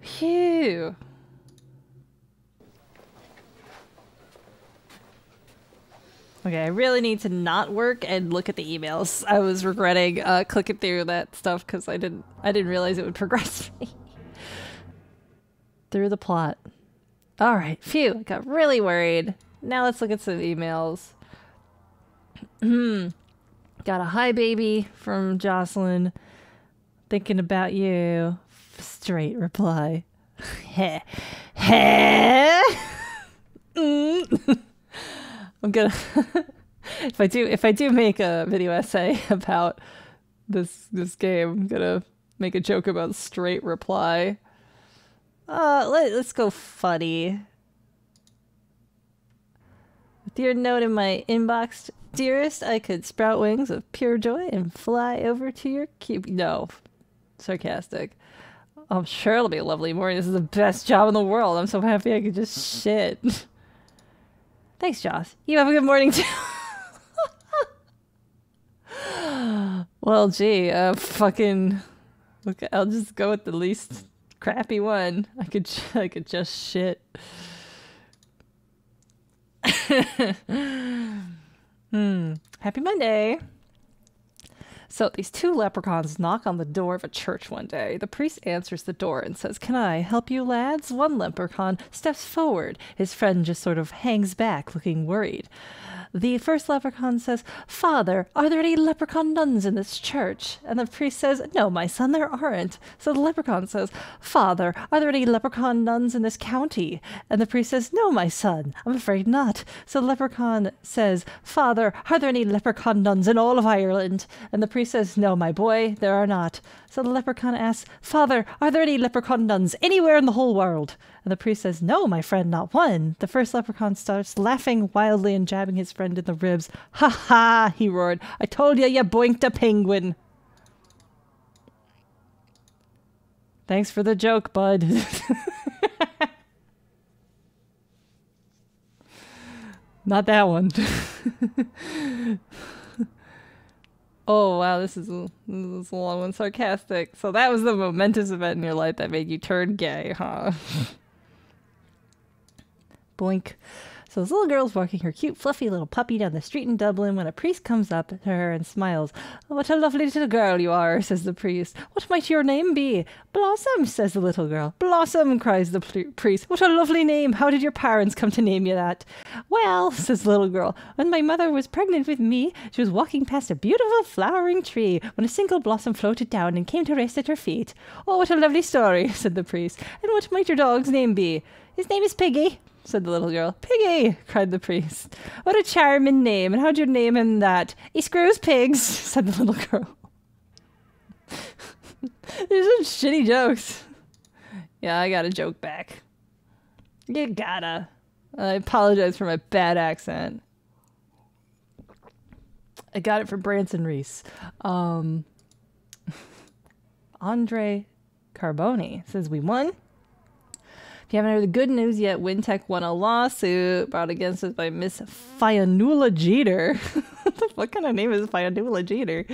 Phew. Okay, I really need to not work and look at the emails. I was regretting clicking through that stuff because I didn't realize it would progress me. Through the plot. Alright, phew, I got really worried. Now let's look at some emails. Got a hi baby from Jocelyn. Thinking about you. Straight reply. Heh. Heh. I'm gonna if I do make a video essay about this game, I'm gonna make a joke about straight reply. Let's go funny. With your note in my inbox, dearest, I could sprout wings of pure joy and fly over to your cube. No, sarcastic. I'm sure it'll be a lovely morning. This is the best job in the world. I'm so happy I could just shit. Thanks, Joss. You have a good morning, too. Well, gee, fucking... Okay, I'll just go with the least crappy one. I could just shit. Happy Monday. So these two leprechauns knock on the door of a church one day. The priest answers the door and says, "Can I help you, lads?" One leprechaun steps forward. His friend just sort of hangs back, looking worried. The first leprechaun says, "Father, are there any leprechaun nuns in this church?" And the priest says, "No, my son, there aren't." So the leprechaun says, "Father, are there any leprechaun nuns in this county?" And the priest says, "No, my son, I'm afraid not." So the leprechaun says, "Father, are there any leprechaun nuns in all of Ireland?" And the priest says, "No, my boy, there are not." So the leprechaun asks, "Father, are there any leprechaun nuns anywhere in the whole world?" And the priest says, "No, my friend, not one." The first leprechaun starts laughing wildly and jabbing his friend in the ribs. "Ha ha," he roared. "I told you boinked a penguin." Thanks for the joke, bud. Not that one. Oh, wow, this is a long one. Sarcastic. So that was the momentous event in your life that made you turn gay, huh? Boink. So this little girl's walking her cute, fluffy little puppy down the street in Dublin when a priest comes up to her and smiles. "What a lovely little girl you are," says the priest. "What might your name be?" "Blossom," says the little girl. "Blossom," cries the priest. "What a lovely name. How did your parents come to name you that?" "Well," says the little girl, "when my mother was pregnant with me, she was walking past a beautiful flowering tree when a single blossom floated down and came to rest at her feet." "Oh, what a lovely story," said the priest. "And what might your dog's name be?" "His name is Piggy," said the little girl. "Piggy," cried the priest. "What a charming name, and how'd you name him that?" "He screws pigs," said the little girl. These are shitty jokes. Yeah, I got a joke back. You gotta. I apologize for my bad accent. I got it from Branson Reese. Andre Carboni says, "We won. If you haven't heard the good news yet, Wintech won a lawsuit brought against us by Miss Fionnuala Jeter." What the fuck kind of name is Fionnuala Jeter?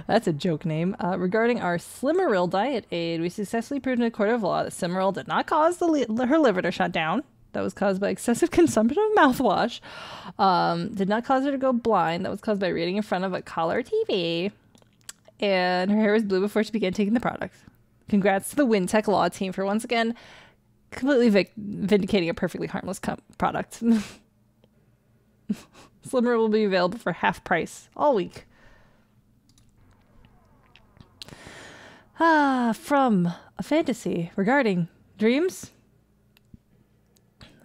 That's a joke name. Regarding our Slimeril diet aid, we successfully proved in a court of law that Slimeril did not cause her liver to shut down. That was caused by excessive consumption of mouthwash. Did not cause her to go blind. That was caused by reading in front of a color TV. And her hair was blue before she began taking the product. Congrats to the Wintech law team for once again completely vindicating a perfectly harmless product. Slimmer will be available for half price all week. From a fantasy regarding dreams.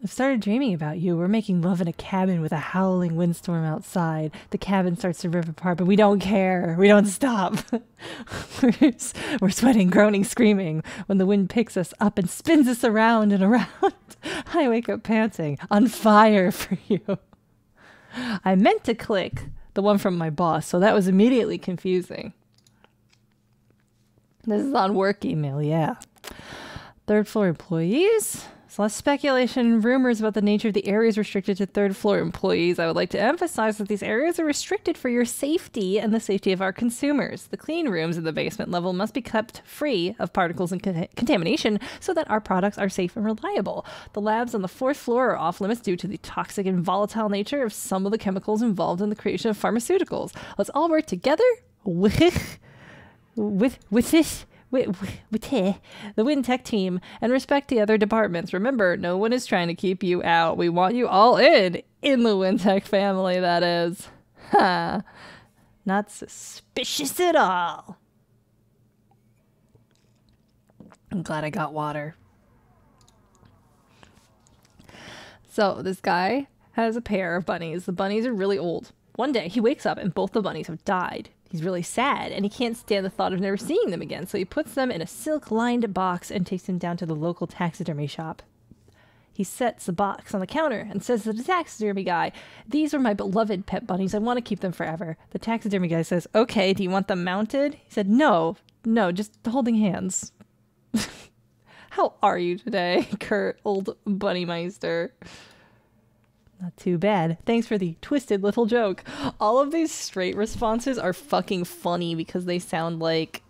I've started dreaming about you. We're making love in a cabin with a howling windstorm outside. The cabin starts to rip apart, but we don't care. We don't stop. We're sweating, groaning, screaming when the wind picks us up and spins us around and around. I wake up panting, on fire for you. I meant to click the one from my boss, so that was immediately confusing. This is on work email, yeah. Third floor employees. There's less speculation and rumors about the nature of the areas restricted to third floor employees. I would like to emphasize that these areas are restricted for your safety and the safety of our consumers. The clean rooms in the basement level must be kept free of particles and contamination so that our products are safe and reliable. The labs on the fourth floor are off limits due to the toxic and volatile nature of some of the chemicals involved in the creation of pharmaceuticals. Let's all work together with the Wintech team and respect the other departments. Remember, no one is trying to keep you out. We want you all in the Wintech family, that is. Ha! Not suspicious at all. I'm glad I got water. So this guy has a pair of bunnies. The bunnies are really old. One day he wakes up and both the bunnies have died. He's really sad, and he can't stand the thought of never seeing them again, so he puts them in a silk-lined box and takes them down to the local taxidermy shop. He sets the box on the counter and says to the taxidermy guy, "These are my beloved pet bunnies. I want to keep them forever." The taxidermy guy says, "Okay, do you want them mounted?" He said, No, just holding hands." How are you today, Kurt, old Bunnymeister? Not too bad. Thanks for the twisted little joke. All of these straight responses are fucking funny because they sound like,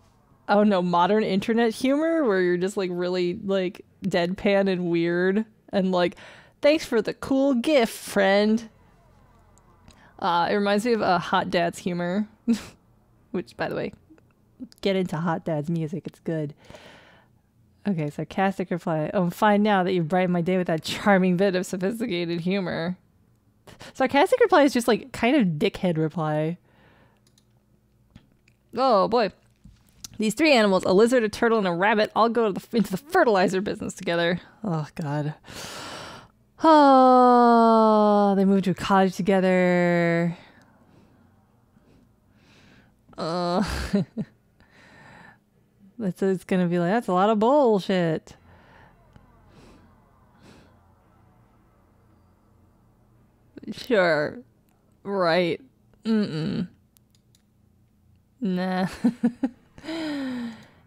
I don't know, modern internet humor where you're just like really like deadpan and weird and like, thanks for the cool gift, friend. It reminds me of Hot Dad's humor, which, by the way, get into Hot Dad's music. It's good. Okay, sarcastic reply. Oh, I'm fine now that you've brightened my day with that charming bit of sophisticated humor. Sarcastic reply is just like kind of dickhead reply. Oh boy. These three animals, a lizard, a turtle, and a rabbit, all go to into the fertilizer business together. Oh, God. Oh, they moved to a cottage together. It's gonna be like, that's a lot of bullshit. Sure. Right. Mm-mm. Nah.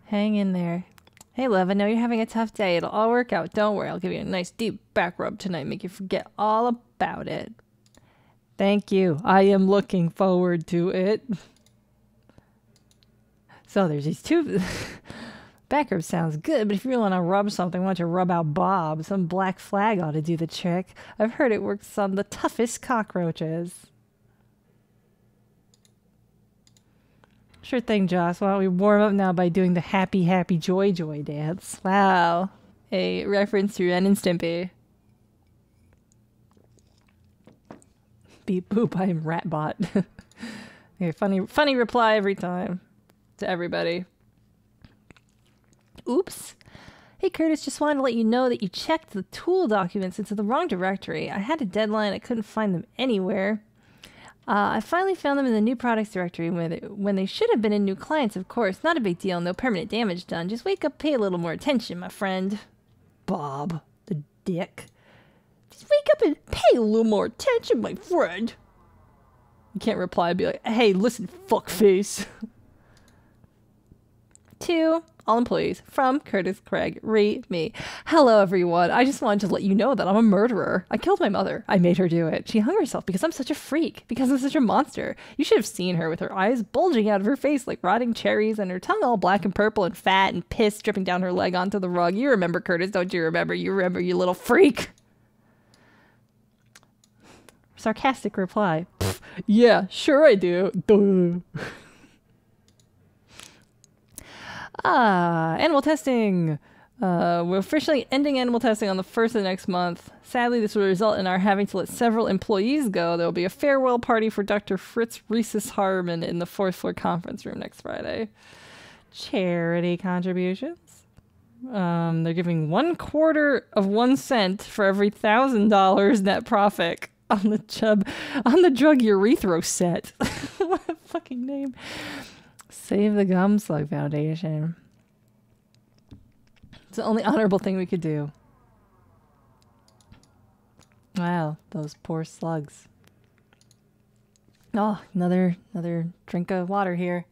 Hang in there. Hey, love, I know you're having a tough day. It'll all work out. Don't worry. I'll give you a nice deep back rub tonight. Make you forget all about it. Thank you. I am looking forward to it. So there's these two... Back rub sounds good, but if you really want to rub something, why don't you rub out Bob? Some black flag ought to do the trick. I've heard it works on the toughest cockroaches. Sure thing, Joss. Why don't we warm up now by doing the happy, happy, joy, joy dance? Wow. A reference to Ren and Stimpy. Beep boop, I'm Ratbot. Okay, funny reply every time. To everybody. Oops. Hey Curtis, just wanted to let you know that you checked the tool documents into the wrong directory. I had a deadline, I couldn't find them anywhere. I finally found them in the new products directory when they should have been in new clients, of course. Not a big deal, no permanent damage done. Just wake up, pay a little more attention, my friend. Bob, the dick. Just wake up and pay a little more attention, my friend. You can't reply and be like, hey, listen, fuckface. 2. All employees. From Curtis Craig. Rate me. Hello, everyone. I just wanted to let you know that I'm a murderer. I killed my mother. I made her do it. She hung herself because I'm such a freak. Because I'm such a monster. You should have seen her with her eyes bulging out of her face like rotting cherries and her tongue all black and purple and fat and piss dripping down her leg onto the rug. You remember, Curtis, don't you remember? You remember, you little freak. Sarcastic reply. Yeah, sure I do. Duh. Animal testing. We're officially ending animal testing on the 1st of next month. Sadly, this will result in our having to let several employees go. There will be a farewell party for Dr. Fritz Rhesus Harmon in the 4th floor conference room next Friday. Charity contributions. They're giving 1/4 of 1 cent for every $1,000 net profit on the drug Urethroset. What a fucking name. Save the Gum Slug Foundation. It's the only honorable thing we could do. Wow, those poor slugs. Oh, another drink of water here.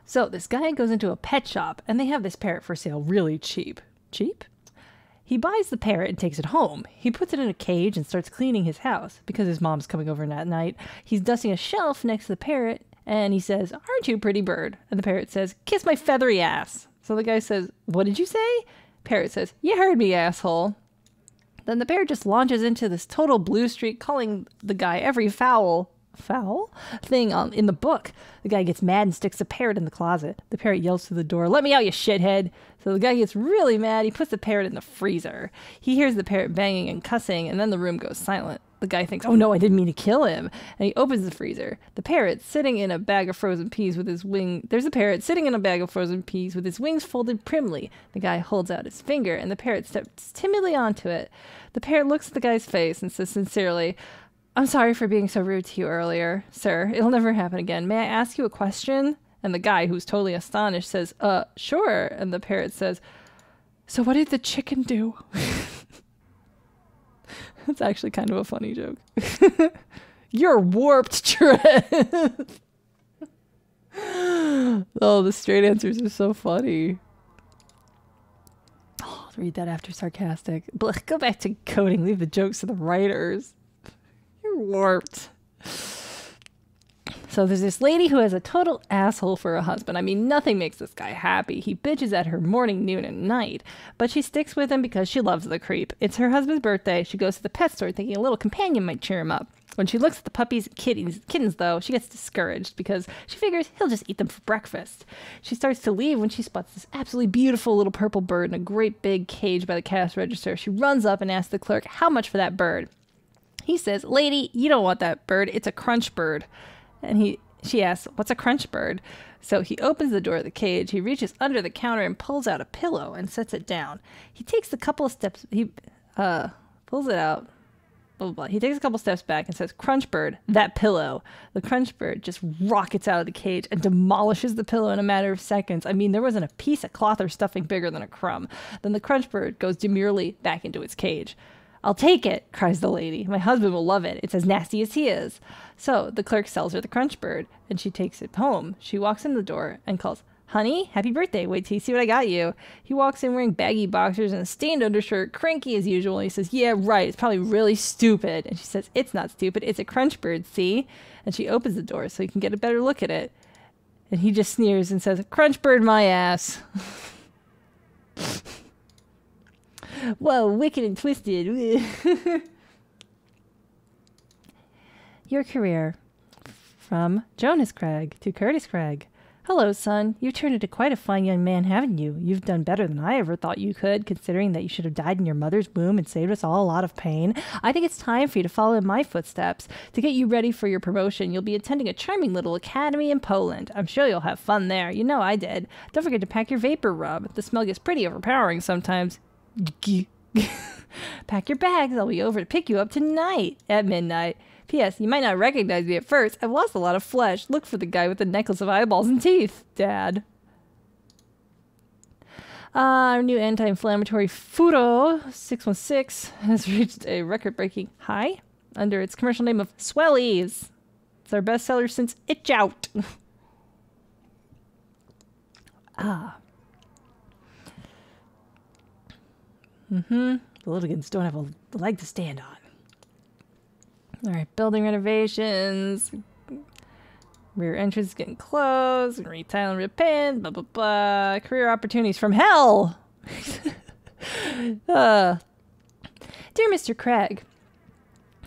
So this guy goes into a pet shop and they have this parrot for sale really cheap. Cheap? He buys the parrot and takes it home. He puts it in a cage and starts cleaning his house. Because his mom's coming over that night, he's dusting a shelf next to the parrot, and he says, aren't you a pretty bird? And the parrot says, kiss my feathery ass. So the guy says, what did you say? Parrot says, you heard me, asshole. Then the parrot just launches into this total blue streak, calling the guy every foul thing in the book. The guy gets mad and sticks the parrot in the closet. The parrot yells through the door, let me out, you shithead. So the guy gets really mad. He puts the parrot in the freezer. He hears the parrot banging and cussing, and then the room goes silent. The guy thinks, oh no, I didn't mean to kill him. And he opens the freezer. The parrot sitting in a bag of frozen peas with his wing. There's a parrot sitting in a bag of frozen peas with his wings folded primly. The guy holds out his finger, and the parrot steps timidly onto it. The parrot looks at the guy's face and says sincerely, I'm sorry for being so rude to you earlier, sir. It'll never happen again. May I ask you a question? And the guy, who's totally astonished, says, sure. And the parrot says, so what did the chicken do? That's actually kind of a funny joke. You're warped, Trev. Oh, the straight answers are so funny. Oh, I'll read that after sarcastic. Go back to coding. Leave the jokes to the writers. You're warped. So there's this lady who has a total asshole for a husband. I mean, nothing makes this guy happy. He bitches at her morning, noon, and night. But she sticks with him because she loves the creep. It's her husband's birthday. She goes to the pet store thinking a little companion might cheer him up. When she looks at the puppies and kittens, though, she gets discouraged because she figures he'll just eat them for breakfast. She starts to leave when she spots this absolutely beautiful little purple bird in a great big cage by the cash register. She runs up and asks the clerk how much for that bird. He says, "Lady, you don't want that bird. It's a crunch bird." And she asks, "What's a crunch bird?" So he opens the door of the cage. He reaches under the counter and pulls out a pillow and sets it down. He takes a couple of steps. He pulls it out. Blah, blah, blah. He takes a couple steps back and says, "Crunch bird, that pillow." The crunch bird just rockets out of the cage and demolishes the pillow in a matter of seconds. I mean, there wasn't a piece of cloth or stuffing bigger than a crumb. Then the crunch bird goes demurely back into its cage. "I'll take it," cries the lady. "My husband will love it. It's as nasty as he is." So the clerk sells her the crunch bird, and she takes it home. She walks in the door and calls, "Honey, happy birthday. Wait till you see what I got you." He walks in wearing baggy boxers and a stained undershirt, cranky as usual. He says, "Yeah, right. It's probably really stupid." And she says, "It's not stupid. It's a crunch bird, see?" And she opens the door so he can get a better look at it. And he just sneers and says, "Crunch bird my ass." Whoa, wicked and twisted. Your career. From Jonas Craig to Curtis Craig. Hello, son. You've turned into quite a fine young man, haven't you? You've done better than I ever thought you could, considering that you should have died in your mother's womb and saved us all a lot of pain. I think it's time for you to follow in my footsteps. To get you ready for your promotion, you'll be attending a charming little academy in Poland. I'm sure you'll have fun there. You know I did. Don't forget to pack your vapor rub. The smell gets pretty overpowering sometimes. Pack your bags. I'll be over to pick you up tonight at midnight. P.S. You might not recognize me at first. I've lost a lot of flesh. Look for the guy with the necklace of eyeballs and teeth, Dad. Our new anti-inflammatory Furo 616 has reached a record-breaking high under its commercial name of Swellies. It's our bestseller since Itch Out. The litigants don't have a leg to stand on. All right, building renovations. Rear entrance getting closed. Retail and repaint. Blah, blah, blah. Career opportunities from hell. Dear Mr. Craig,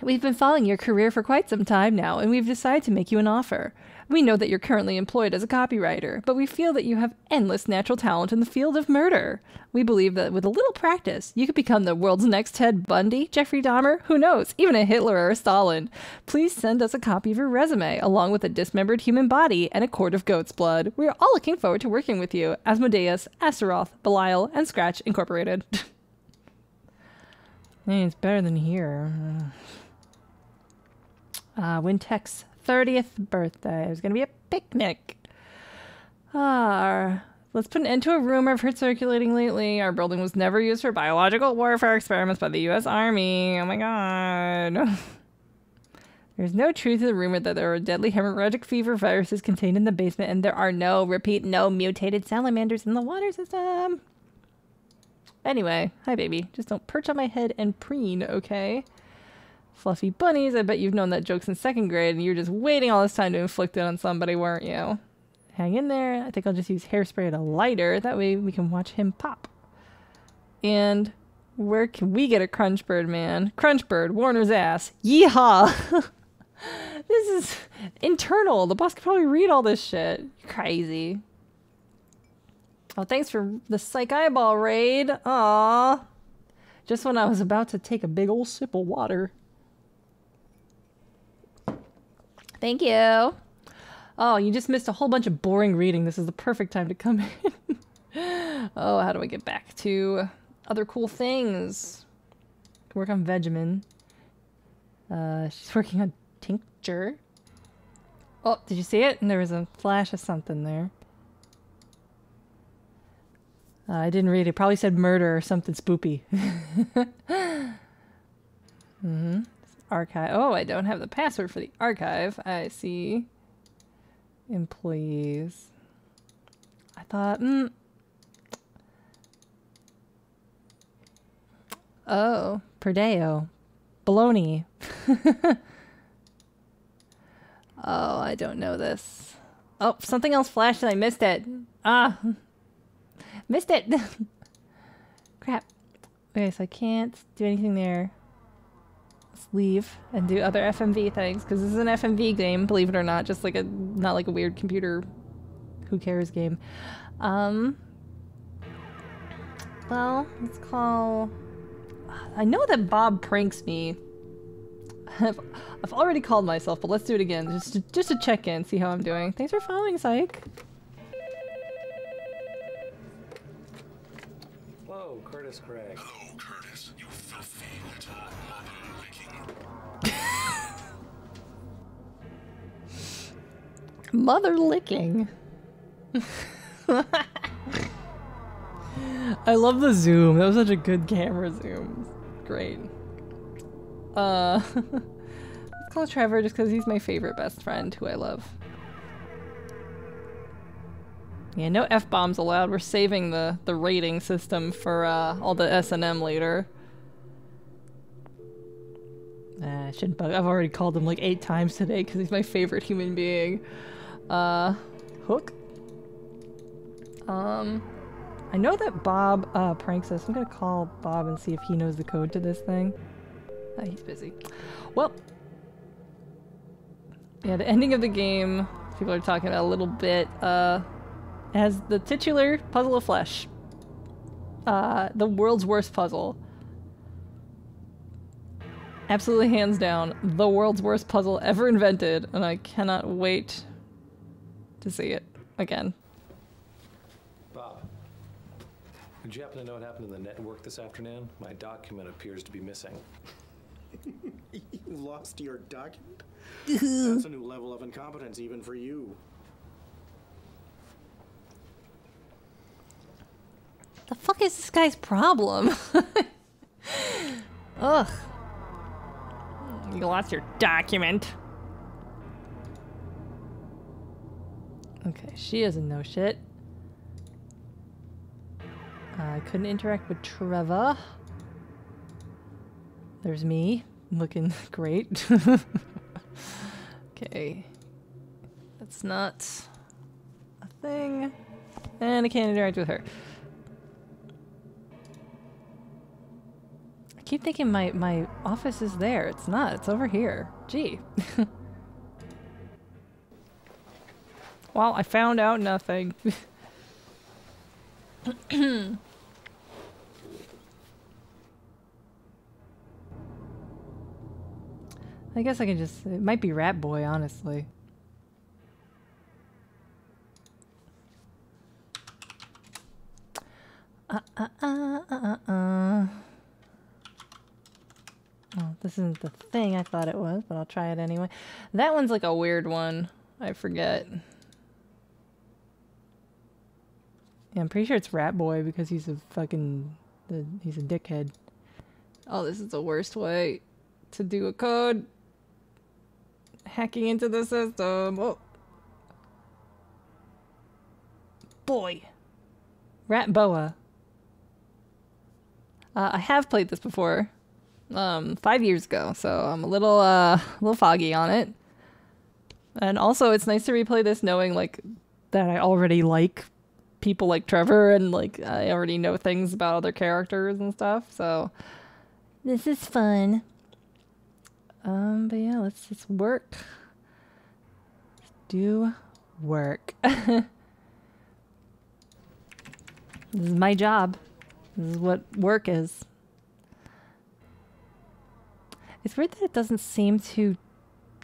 we've been following your career for quite some time now, and we've decided to make you an offer. We know that you're currently employed as a copywriter, but we feel that you have endless natural talent in the field of murder. We believe that with a little practice, you could become the world's next Ted Bundy, Jeffrey Dahmer, who knows, even a Hitler or a Stalin. Please send us a copy of your resume, along with a dismembered human body and a quart of goat's blood. We are all looking forward to working with you. Asmodeus, Astaroth, Belial, and Scratch Incorporated. Hey, it's better than here. Wintech's 30th birthday. It was going to be a picnic. Let's put an end to a rumor I've heard circulating lately. Our building was never used for biological warfare experiments by the U.S. Army. Oh my god. There's no truth to the rumor that there are deadly hemorrhagic fever viruses contained in the basement, and there are no, repeat, no mutated salamanders in the water system. Anyway, hi baby. Just don't perch on my head and preen, okay? Fluffy bunnies, I bet you've known that joke since 2nd grade and you're just waiting all this time to inflict it on somebody, weren't you? Hang in there. I think I'll just use hairspray and a lighter. That way we can watch him pop. And where can we get a Crunchbird, man? Crunchbird, Warner's ass. Yeehaw! This is internal. The boss could probably read all this shit. You're crazy. Oh, thanks for the psych eyeball raid. Aww. Just when I was about to take a big old sip of water. Thank you. Oh, you just missed a whole bunch of boring reading. This is the perfect time to come in. Oh, how do I get back to other cool things? Work on Vegemin. She's working on Tincture. Oh, did you see it? And there was a flash of something there. I didn't read it. Probably said murder or something spoopy. Archive. Oh, I don't have the password for the archive. I see. Employees. I thought, Oh, Perdeo. Baloney. Oh, I don't know this. Oh, something else flashed and I missed it. Ah. Missed it. Crap. Okay, so I can't do anything there. Let's leave and do other FMV things, because this is an FMV game, believe it or not, just like a, not like a weird computer who cares game. Well, let's call... I know that Bob pranks me. I've already called myself, but let's do it again, just to check in, see how I'm doing. Thanks for following, Psych. Whoa, Curtis Gregg. Hello, Curtis. You filthy little Mother licking. I love the zoom. That was such a good camera zoom. Great. Let's call Trevor just because he's my favorite best friend who I love. Yeah, no F-bombs allowed. We're saving the rating system for all the S&M later. Shouldn't bug. I've already called him like 8 times today because he's my favorite human being. Hook? I know that Bob pranks us. I'm gonna call Bob and see if he knows the code to this thing. He's busy. Well, yeah, the ending of the game, people are talking about a little bit, has the titular puzzle of flesh. The world's worst puzzle. Absolutely hands down, the world's worst puzzle ever invented, and I cannot wait to see it again. Bob, did you happen to know what happened to the network this afternoon? My document appears to be missing. You lost your document? That's a new level of incompetence even for you. The fuck is this guy's problem? Ugh. You lost your document. Okay, she doesn't know shit. I couldn't interact with Trevor. There's me, looking great. Okay. That's not a thing. And I can't interact with her. I keep thinking my office is there. It's not. It's over here. Gee. Well, I found out nothing. I guess I can just... It might be Rat Boy, honestly. Oh, this isn't the thing I thought it was, but I'll try it anyway. That one's like a weird one. I forget. Yeah, I'm pretty sure it's Rat Boy because he's a fucking... he's a dickhead. Oh, this is the worst way to do a code. Hacking into the system. Oh. Boy. Rat Boa. I have played this before. 5 years ago, so I'm a little foggy on it. And also, it's nice to replay this knowing, like, that I already like people like Trevor and, like, I already know things about other characters and stuff, so this is fun. But yeah, let's work. Let's do work. This is my job. This is what work is. It's weird that it doesn't seem to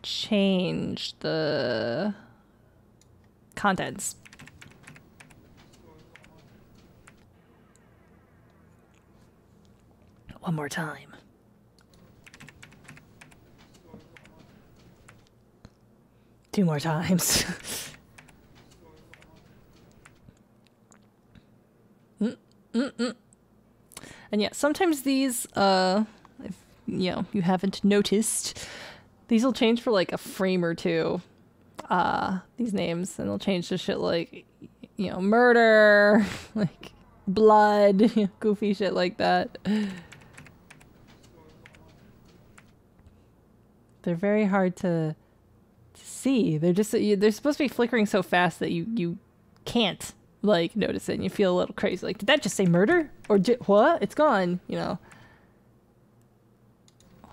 change the contents. One more time. Two more times. And yeah, sometimes these, if you know, you haven't noticed, these will change for like a frame or two, these names, and they'll change to shit like, you know, murder, like blood, goofy shit like that. They're very hard to see. They're just they're supposed to be flickering so fast that you can't like notice it, and you feel a little crazy. Like, did that just say murder or what? It's gone. You know.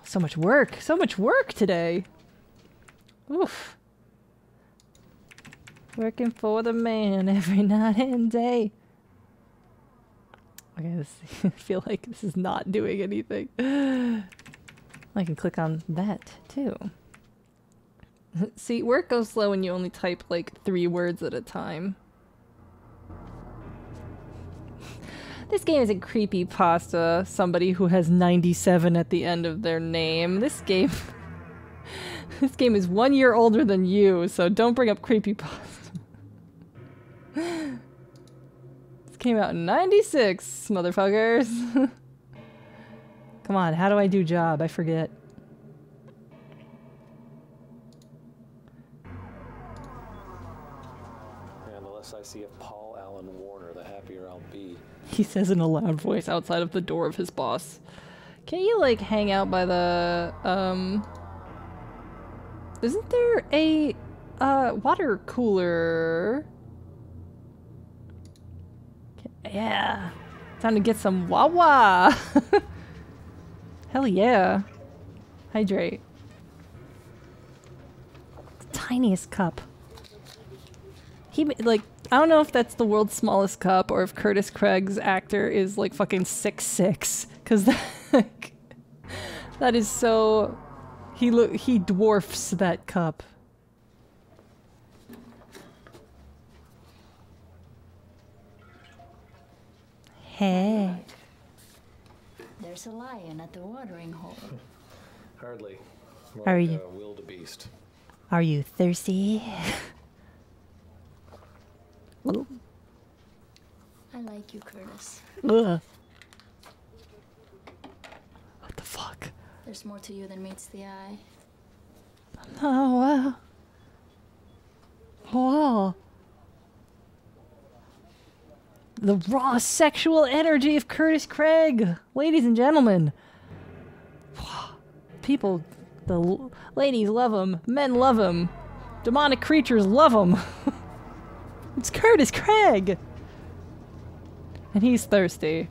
So much work today. Oof. Working for the man every night and day. Okay, I feel like this is not doing anything. I can click on that too. See, work goes slow when you only type like 3 words at a time. This game isn't creepypasta, somebody who has 97 at the end of their name. This game is 1 year older than you, so don't bring up creepypasta. This came out in 96, motherfuckers. Come on, how do I do job? I forget. And the less I see of Paul Allen Warner, the happier I'll be. He says in a loud voice outside of the door of his boss. Can't you, like, hang out by the, Isn't there a, water cooler? Yeah. Time to get some Wawa. Hell yeah. Hydrate. The tiniest cup. Like, I don't know if that's the world's smallest cup or if Curtis Craig's actor is like fucking 6'6", because that is so... He dwarfs that cup. Hey. There's a lion at the watering hole. Hardly. More Are like you? a wildebeest. Are you thirsty? I like you, Curtis. Ugh. What the fuck? There's more to you than meets the eye. Oh, wow. Wow. The raw sexual energy of Curtis Craig. Ladies and gentlemen. People, the ladies love him. Men love him. Demonic creatures love him. It's Curtis Craig. And he's thirsty.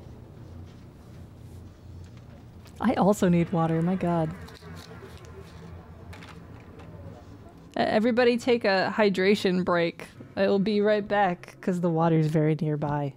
I also need water, my god. Everybody take a hydration break. I will be right back, because the water's very nearby.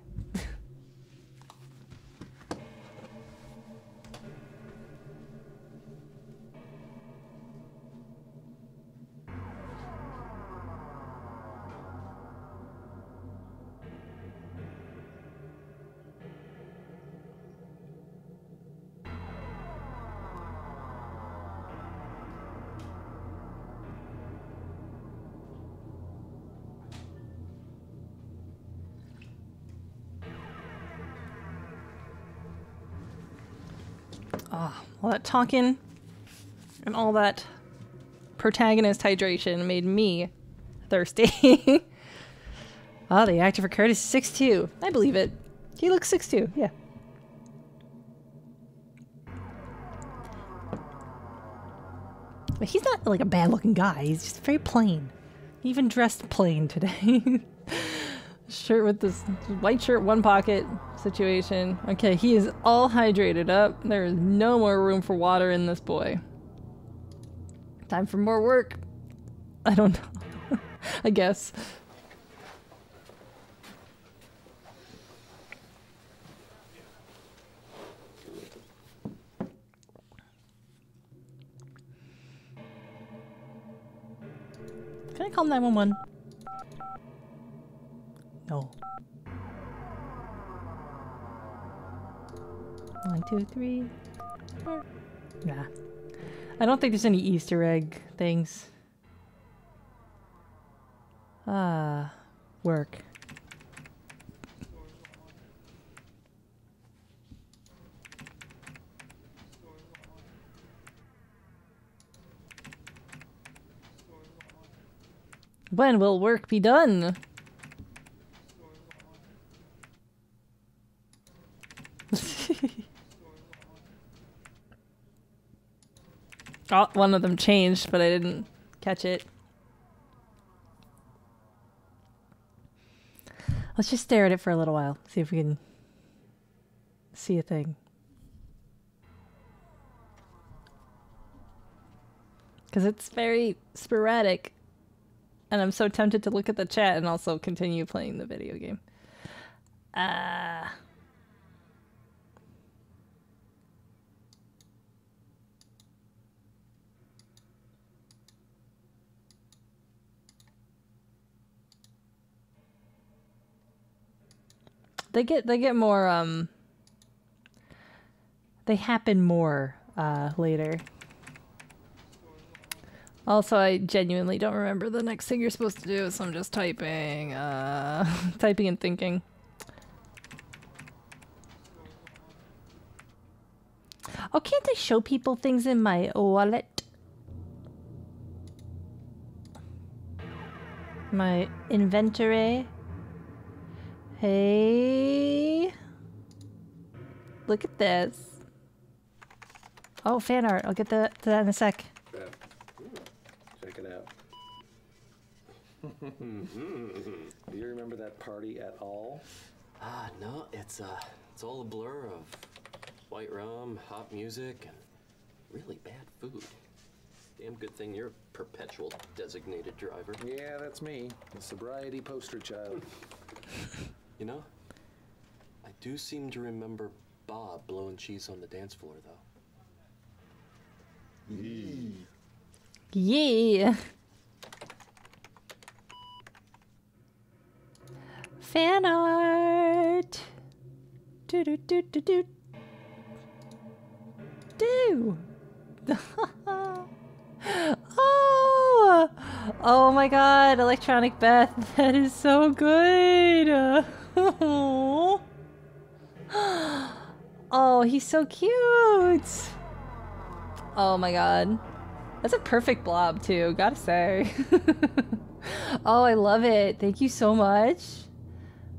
All that talking and all that protagonist hydration made me thirsty. Oh, the actor for Curtis is 6'2". I believe it. He looks 6'2", yeah. But he's not like a bad looking guy, he's just very plain. He even dressed plain today. Shirt with this white shirt, one pocket situation. Okay, he is all hydrated up. There is no more room for water in this boy. Time for more work. I don't know. I guess. Can I call 911? No. 1, 2, 3, 4. Nah. I don't think there's any Easter egg things. Work. When will work be done? Oh, one of them changed, but I didn't catch it. Let's just stare at it for a little while. See if we can see a thing. Because it's very sporadic. And I'm so tempted to look at the chat and also continue playing the video game. They get more they happen more later. Also, I genuinely don't remember the next thing you're supposed to do, so I'm just typing typing and thinking. Oh, can't I show people things in my wallet? My inventory. Hey. Look at this. Oh, fan art. I'll get to that in a sec. Check it out. Do you remember that party at all? No, it's all a blur of white rum, hot music, and really bad food. Damn good thing you're a perpetual designated driver. Yeah, that's me, the sobriety poster child. You know, I do seem to remember Bob blowing cheese on the dance floor, though. Yeah. Fan art. Do do do do do. Do. Oh. Oh my God, Electronic Beth, that is so good. Oh, he's so cute. Oh my God. That's a perfect blob too, gotta say. Oh, I love it. Thank you so much.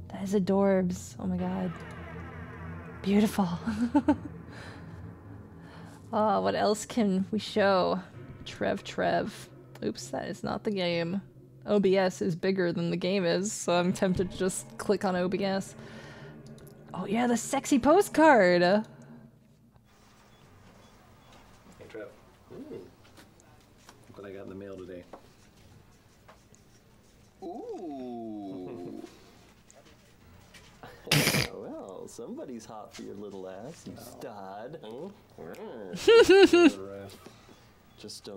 That is adorbs. Oh my God. Beautiful. Oh, what else can we show? Trev. Oops, that is not the game. OBS is bigger than the game is, so I'm tempted to just click on OBS. Oh yeah, the sexy postcard! Hey, Trev. Look what I got in the mail today. Ooh. Well, somebody's hot for your little ass, you stud. Just,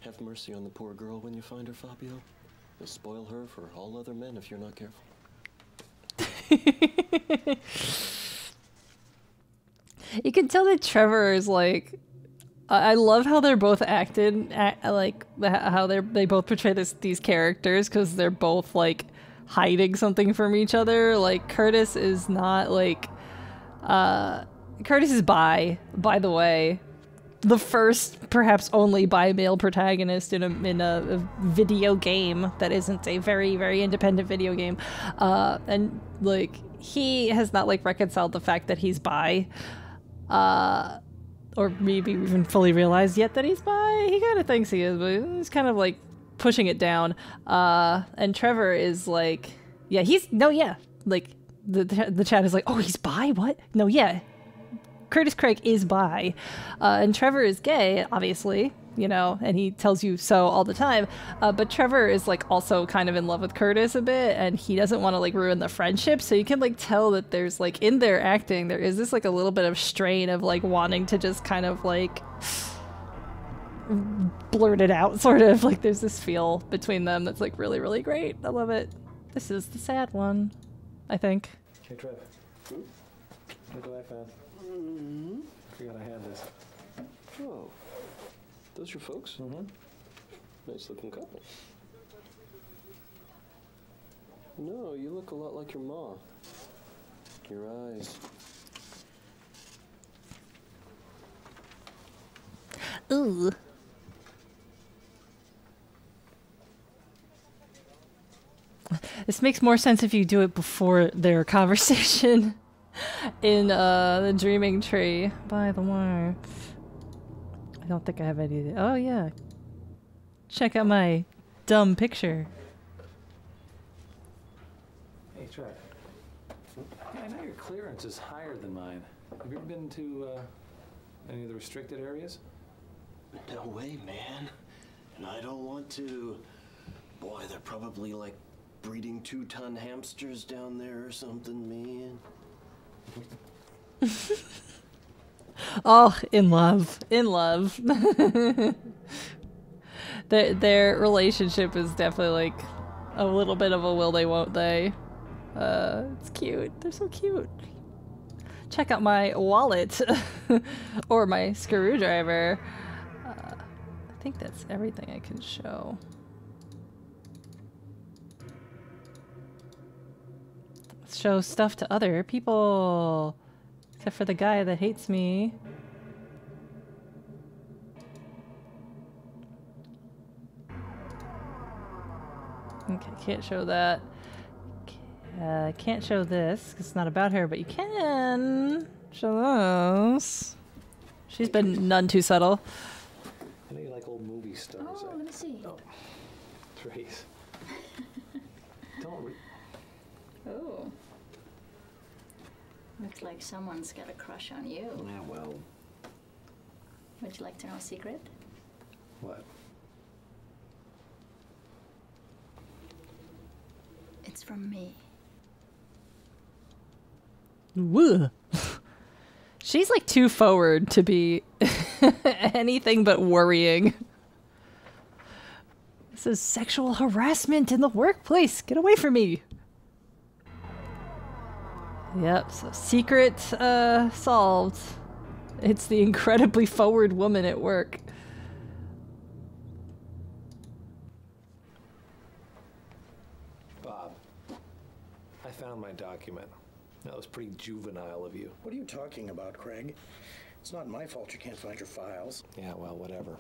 have mercy on the poor girl when you find her, Fabio. You'll spoil her for all other men if you're not careful. You can tell that Trevor is like, I love how they're both acted, like how they both portray these characters, because they're both like hiding something from each other. Like Curtis is not like, Curtis is by the way. The first, perhaps only bi male protagonist in a video game that isn't a very, very independent video game. And like he has not like reconciled the fact that he's bi, or maybe even fully realized yet that he's bi. He kind of thinks he is, but he's kind of like pushing it down. And Trevor is like, yeah, like the chat is like, oh, he's bi? What? No, yeah. Curtis Craig is bi, and Trevor is gay, obviously, you know, and he tells you so all the time, but Trevor is like also kind of in love with Curtis a bit, and he doesn't want to like ruin the friendship, so you can like tell that there's like in their acting there is this like a little bit of strain of like wanting to just kind of like blurt it out, sort of like there's this feel between them that's like really, really great. I love it. This is the sad one, I think. Hey, Trev. Look what I found. Forgot I had this. Oh, those your folks? Mm-hmm. Nice looking couple. No, you look a lot like your ma. Your eyes. Ooh. This makes more sense if you do it before their conversation. In the dreaming tree, by the way. I don't think I have any of the. Oh, yeah. Check out my dumb picture. Hey, Trey. Yeah, I know your clearance is higher than mine. Have you ever been to any of the restricted areas? No way, man. And I don't want to. Boy, they're probably like breeding 2-ton hamsters down there or something, man. Oh, in love. In love. Their relationship is definitely like a little bit of a will they won't they. It's cute. They're so cute. Check out my wallet or my screwdriver. I think that's everything I can show. Let's show stuff to other people. Except for the guy that hates me. Okay, can't show that. Can't show this because it's not about her, but you can show this. She's been none too subtle. I know you like old movie stars. Oh, let me see. Oh, Trace. Don't read. Oh. Looks like someone's got a crush on you. Yeah, well. Would you like to know a secret? What? It's from me. Woo. She's like too forward to be anything but worrying. This is sexual harassment in the workplace. Get away from me. Yep, so secret solved. It's the incredibly forward woman at work. Bob, I found my document. That was pretty juvenile of you. What are you talking about, Craig? It's not my fault you can't find your files. Yeah, well, whatever.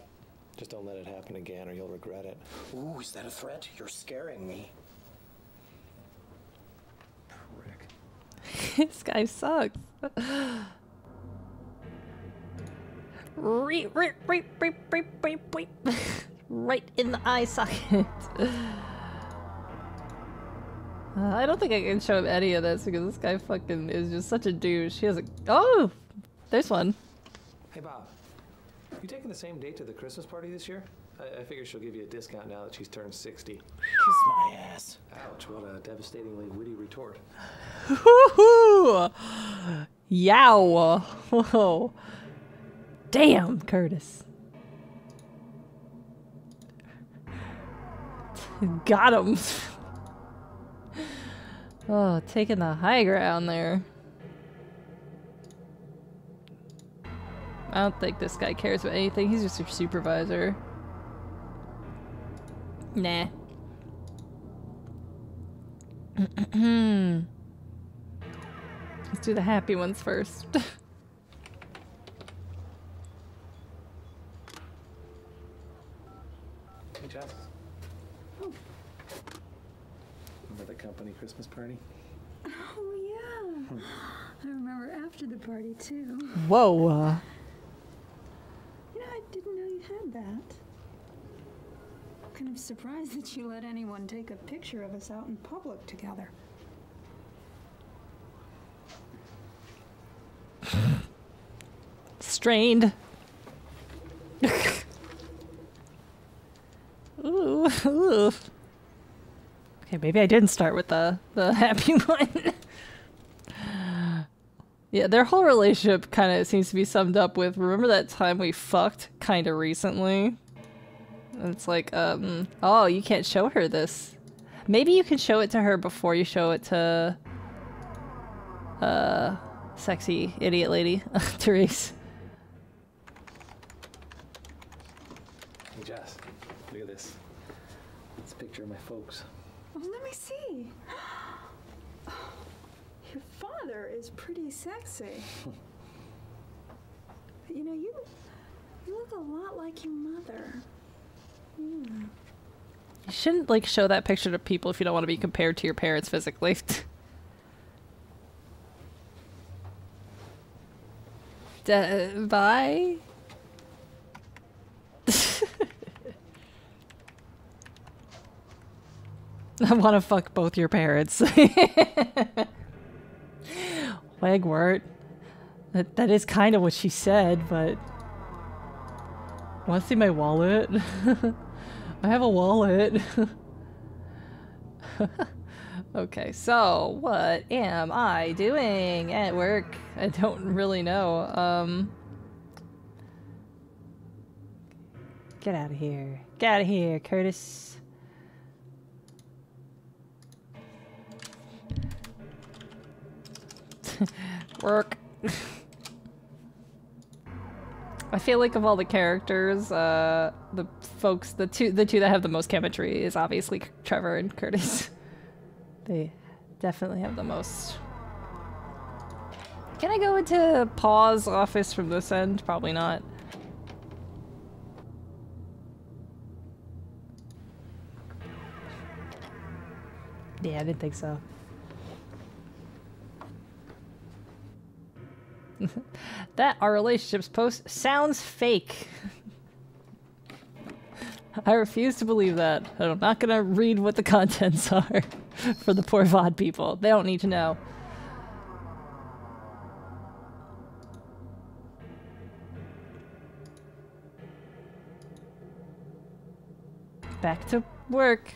Just don't let it happen again or you'll regret it. Ooh, is that a threat? You're scaring me. This guy sucks. Right in the eye socket. I don't think I can show him any of this because this guy fucking is just such a douche. He has a. Oh! There's one. Hey, Bob. You taking the same date to the Christmas party this year? I figure she'll give you a discount now that she's turned 60. Kiss my ass. Ouch, what a devastatingly witty retort. Woohoo! Yow! Whoa. Damn, Curtis. Got him. Oh, taking the high ground there. I don't think this guy cares about anything. He's just your supervisor. Nah. Let's do the happy ones first. Hey, Jess. Remember the company Christmas party? Oh, yeah. I remember after the party, too. Whoa. You know, I didn't know you had that. Kind of surprised that you let anyone take a picture of us out in public together. Strained. Ooh, ooh. Okay, maybe I didn't start with the happy one. Yeah, their whole relationship kind of seems to be summed up with, remember that time we fucked kind of recently? And it's like, oh, you can't show her this. Maybe you can show it to her before you show it to, sexy idiot lady, Therese. Hey, Jess, look at this. It's a picture of my folks. Oh, let me see. Your father is pretty sexy. You know, you look a lot like your mother. You shouldn't, like, show that picture to people if you don't want to be compared to your parents physically. Bye? I want to fuck both your parents. Wagwort. That is kind of what she said, but... Want to see my wallet? I have a wallet. Okay, so what am I doing at work? I don't really know. Get out of here. Get out of here, Curtis. Work. I feel like of all the characters, the folks, the two that have the most chemistry is obviously Trevor and Curtis. They definitely have the most. Can I go into Paul's office from this end? Probably not. Yeah, I didn't think so. That our relationships post sounds fake. I refuse to believe that. I'm not gonna read what the contents are for the poor VOD people. They don't need to know. Back to work.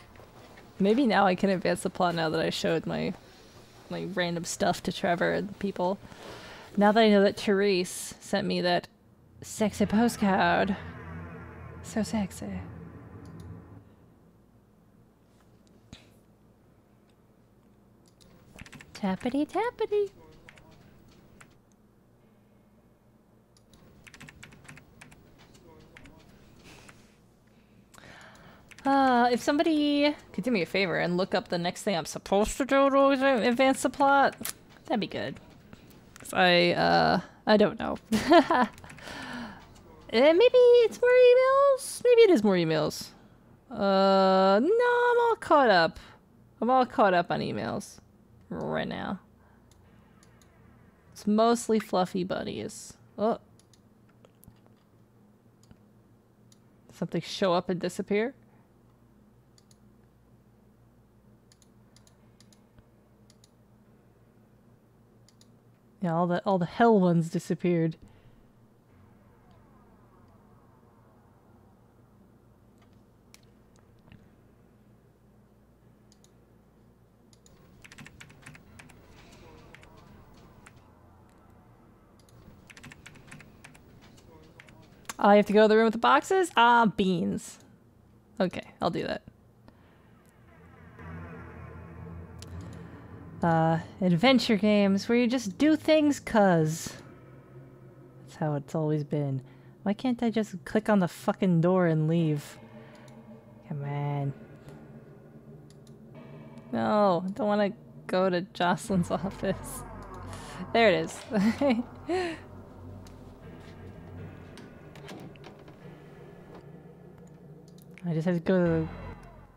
Maybe now I can advance the plot now that I showed my random stuff to Trevor and people. Now that I know that Therese sent me that sexy postcard. So sexy. Tappity tappity. If somebody could do me a favor and look up the next thing I'm supposed to do to advance the plot, that'd be good. 'Cause I don't know. Maybe it's more emails? Maybe it is more emails. No, I'm all caught up. I'm all caught up on emails right now. It's mostly fluffy bunnies. Oh. Something show up and disappear? Yeah, all the hell ones disappeared. I have to go to the room with the boxes? Ah, beans. Okay, I'll do that. Adventure games where you just do things 'cause. That's how it's always been. Why can't I just click on the fucking door and leave? Come on. No, I don't want to go to Jocelyn's office. There it is. I just have to go to the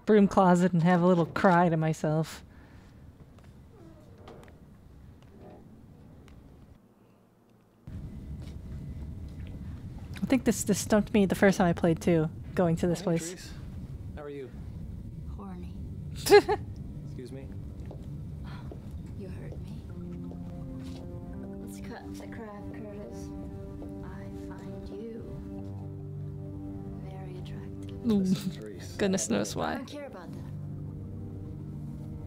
broom closet and have a little cry to myself. I think this stumped me the first time I played too, going to this place. Therese. How are you? Horny. Excuse me? You heard me. Let's cut the crap, Curtis. I find you very attractive. Listen, Therese. Goodness knows I why. don't care about that.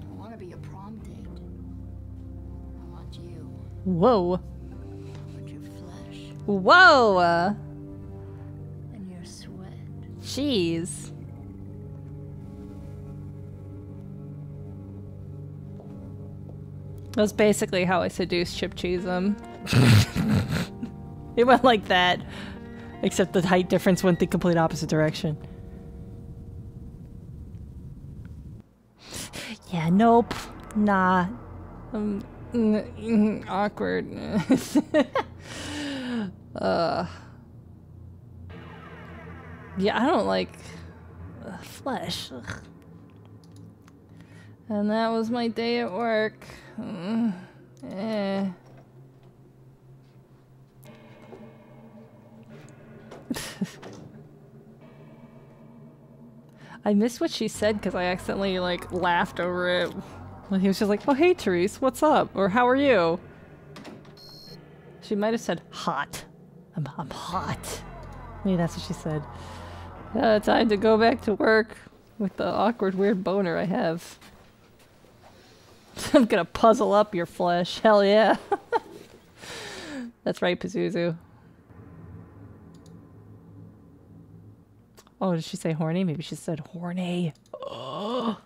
I want to be a prom date. I want you. Whoa. I want your flesh Whoa! and your sweat. Jeez. That's basically how I seduced Chip Cheesem. It went like that. Except the height difference went the complete opposite direction. Yeah, nope. Nah. Awkward. Yeah, I don't like flesh. Ugh. And that was my day at work. Eh. I missed what she said because I accidentally like laughed over it. He was just like, "Oh hey Therese, what's up?" or "How are you?" She might have said hot. I'm hot. Maybe that's what she said. Time to go back to work with the awkward weird boner I have. I'm gonna puzzle up your flesh. Hell yeah. That's right, Pazuzu. Oh, did she say horny? Maybe she said horny. Oh.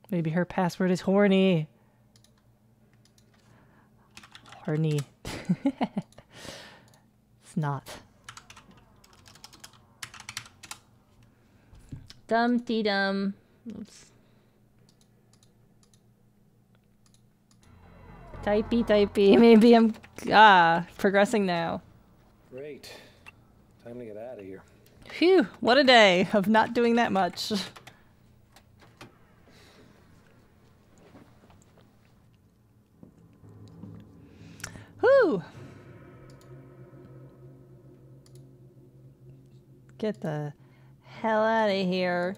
Maybe her password is horny. Horny. It's not. Dumpty dum. Oops. Typey. Maybe I'm progressing now. Great. Time to get out of here. Phew, what a day of not doing that much. Whew. Get the hell out of here.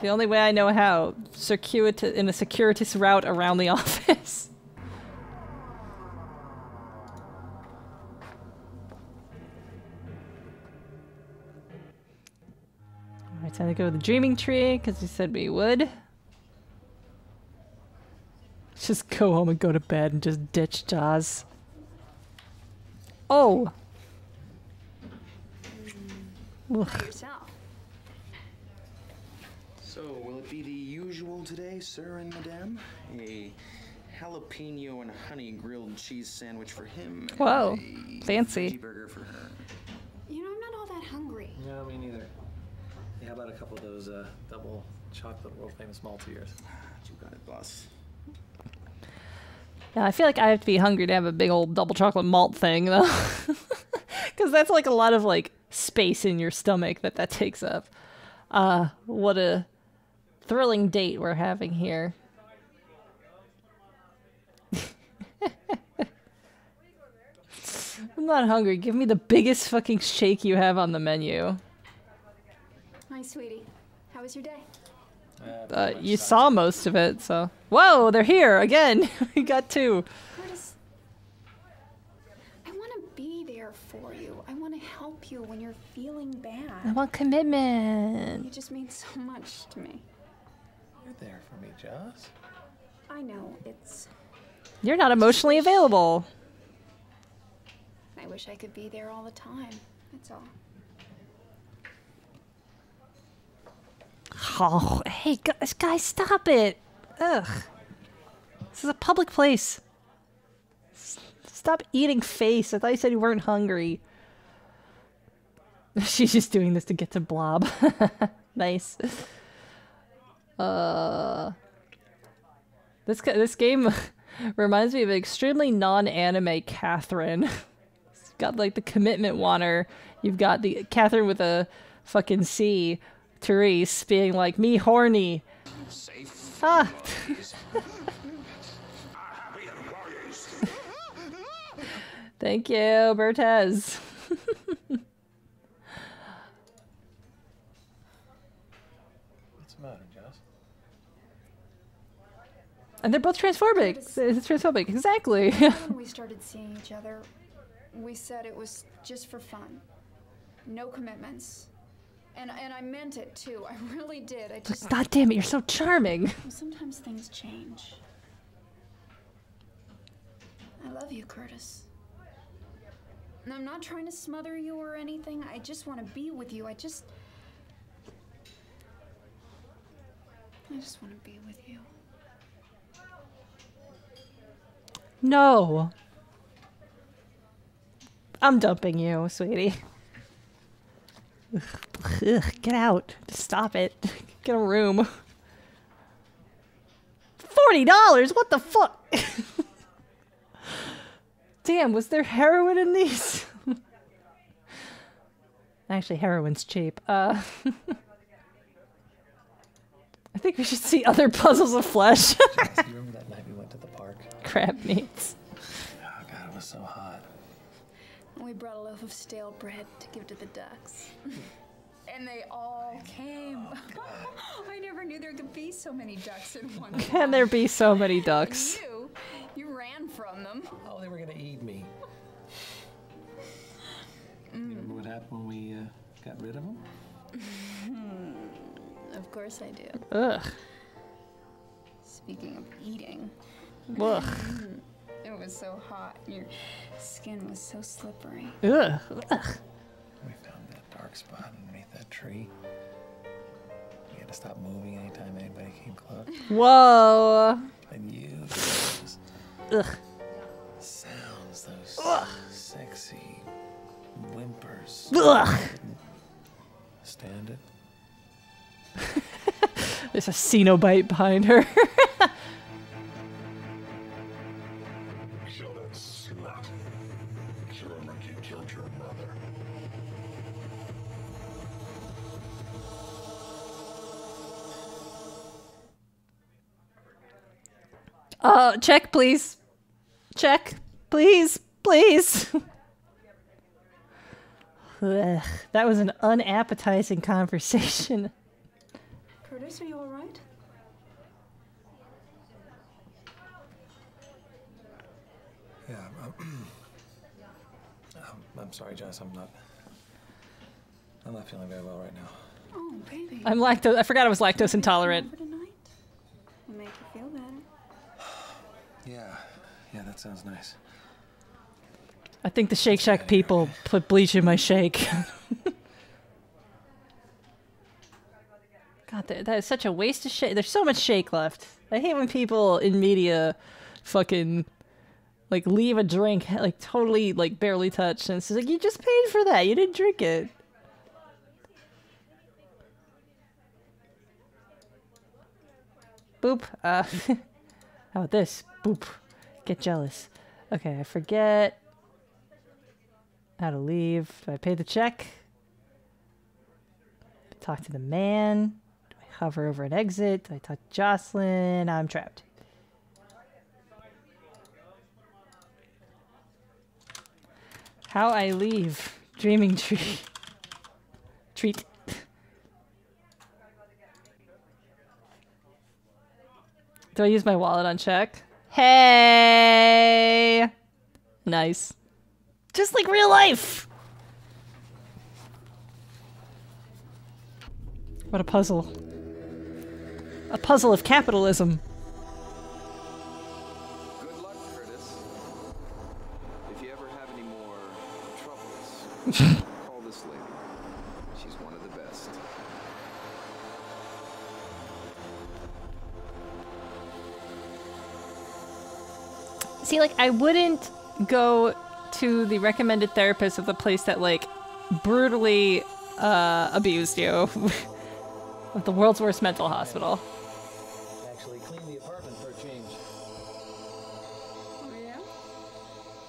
The only way I know how. In a circuitous route around the office. Alright, time to go to the dreaming tree, because we said we would. Just go home and go to bed and just ditch Jaws. Oh! Yourself. So, will it be the usual today, sir and madame? A jalapeno and honey grilled cheese sandwich for him. And Whoa, a fancy. veggie burger for her. You know, I'm not all that hungry. No, me neither. Hey, how about a couple of those double chocolate world famous Maltesers? You got it, boss. Yeah, I feel like I have to be hungry to have a big old double chocolate malt thing, though. Because that's like a lot of like space in your stomach that takes up. What a thrilling date we're having here. I'm not hungry. Give me the biggest fucking shake you have on the menu. Hi, sweetie. How was your day? You saw most of it, so... Whoa, they're here again! We got two. Curtis, I want to be there for you. I want to help you when you're feeling bad. I want commitment. You just mean so much to me. You're there for me, Joss. I know, it's... You're not emotionally available. I wish I could be there all the time. That's all. Oh, hey, guys, stop it. Ugh. This is a public place. Stop eating face. I thought you said you weren't hungry. She's just doing this to get to Blob. Nice. This game reminds me of an extremely non-anime Catherine. It's got like the commitment water. You've got the Catherine with a fucking C. Therese being like, me horny. Ah. Thank you, Bertez. What's the matter, Joss? And they're both transphobic. It's transphobic, exactly. When we started seeing each other, we said it was just for fun. No commitments. And I meant it, too. I really did. I just... God damn it, you're so charming. Sometimes things change. I love you, Curtis. And I'm not trying to smother you or anything. I just want to be with you. I just want to be with you. No. I'm dumping you, sweetie. Ugh, get out. Just stop it. Get a room. $40? What the fuck? Damn, was there heroin in these? Actually, heroin's cheap. I think we should see other puzzles of flesh. Do you remember that night we went to the park? Crab meats. Oh god, it was so hot. We brought a loaf of stale bread to give to the ducks. And they all came. I never knew there could be so many ducks in one. Can there be so many ducks? You ran from them. Oh, they were gonna eat me. Remember what happened when we got rid of them? Of course I do. Ugh. Speaking of eating. Ugh. It was so hot. Your skin was so slippery. Ugh. Ugh. We found that dark spot underneath that tree. We had to stop moving anytime anybody came close. Whoa. And you, those sounds, those sexy whimpers. Ugh. Stand it. There's a Cenobite behind her. Kill that slut. Kill her like you killed your mother. Check, please. Check. Please. Please. Ugh, that was an unappetizing conversation. Curtis, are you all right? Yeah, I'm sorry, Jess. I'm not feeling very well right now. Oh, baby. I'm lactose. I forgot I was lactose intolerant. Over tonight? Will make you feel better. Yeah, that sounds nice. I think the Shake Shack people put bleach in my shake. God, that is such a waste of shake. There's so much shake left. I hate when people in media fucking like leave a drink like totally like barely touched, and it's just like, you just paid for that. You didn't drink it. Boop. How about this? Boop. Get jealous. Okay, I forget how to leave. Do I pay the check? Talk to the man? Do I hover over an exit? Do I talk to Jocelyn? I'm trapped. How I leave. Dreaming tree. Treat. Do I use my wallet on check? Hey! Nice. Just like real life! What a puzzle. A puzzle of capitalism. Good luck, Curtis. If you ever have any more troubles, call this lady. She's one of the best. See, like, I wouldn't go to the recommended therapist of the place that, like, brutally abused you. Of the world's worst mental hospital. Actually, clean the apartment for a change. Oh, yeah?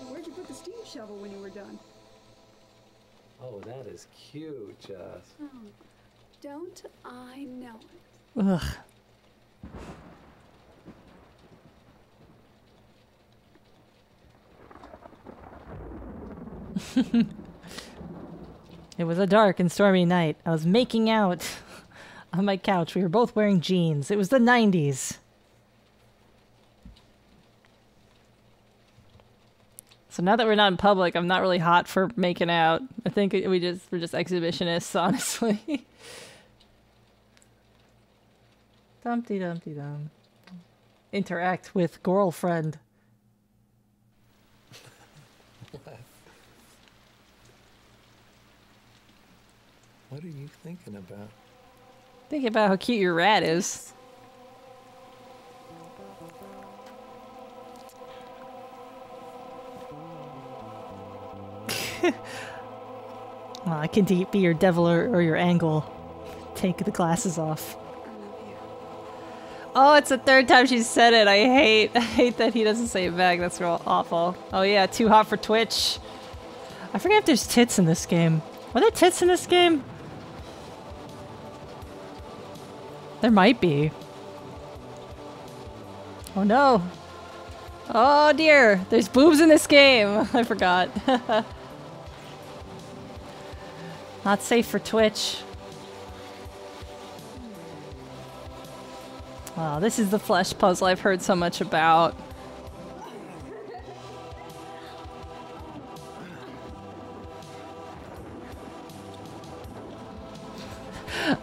Where'd you put the steam shovel when you were done? Oh, that is cute, Jess. Oh, don't I know it? Ugh. It was a dark and stormy night. I was making out on my couch. We were both wearing jeans. It was the 90s. So now that we're not in public, I'm not really hot for making out. I think we're just exhibitionists, honestly. Dumpty dumpty dum. Interact with girlfriend. What are you thinking about? Think about how cute your rat is. Well, I can be your devil or your angle. Take the glasses off. Oh, it's the third time she said it. I hate that he doesn't say it back. That's real awful. Oh yeah, too hot for Twitch. I forget if there's tits in this game. Are there tits in this game? There might be. Oh no. Oh dear. There's boobs in this game. I forgot. Not safe for Twitch. Oh, this is the flesh puzzle I've heard so much about.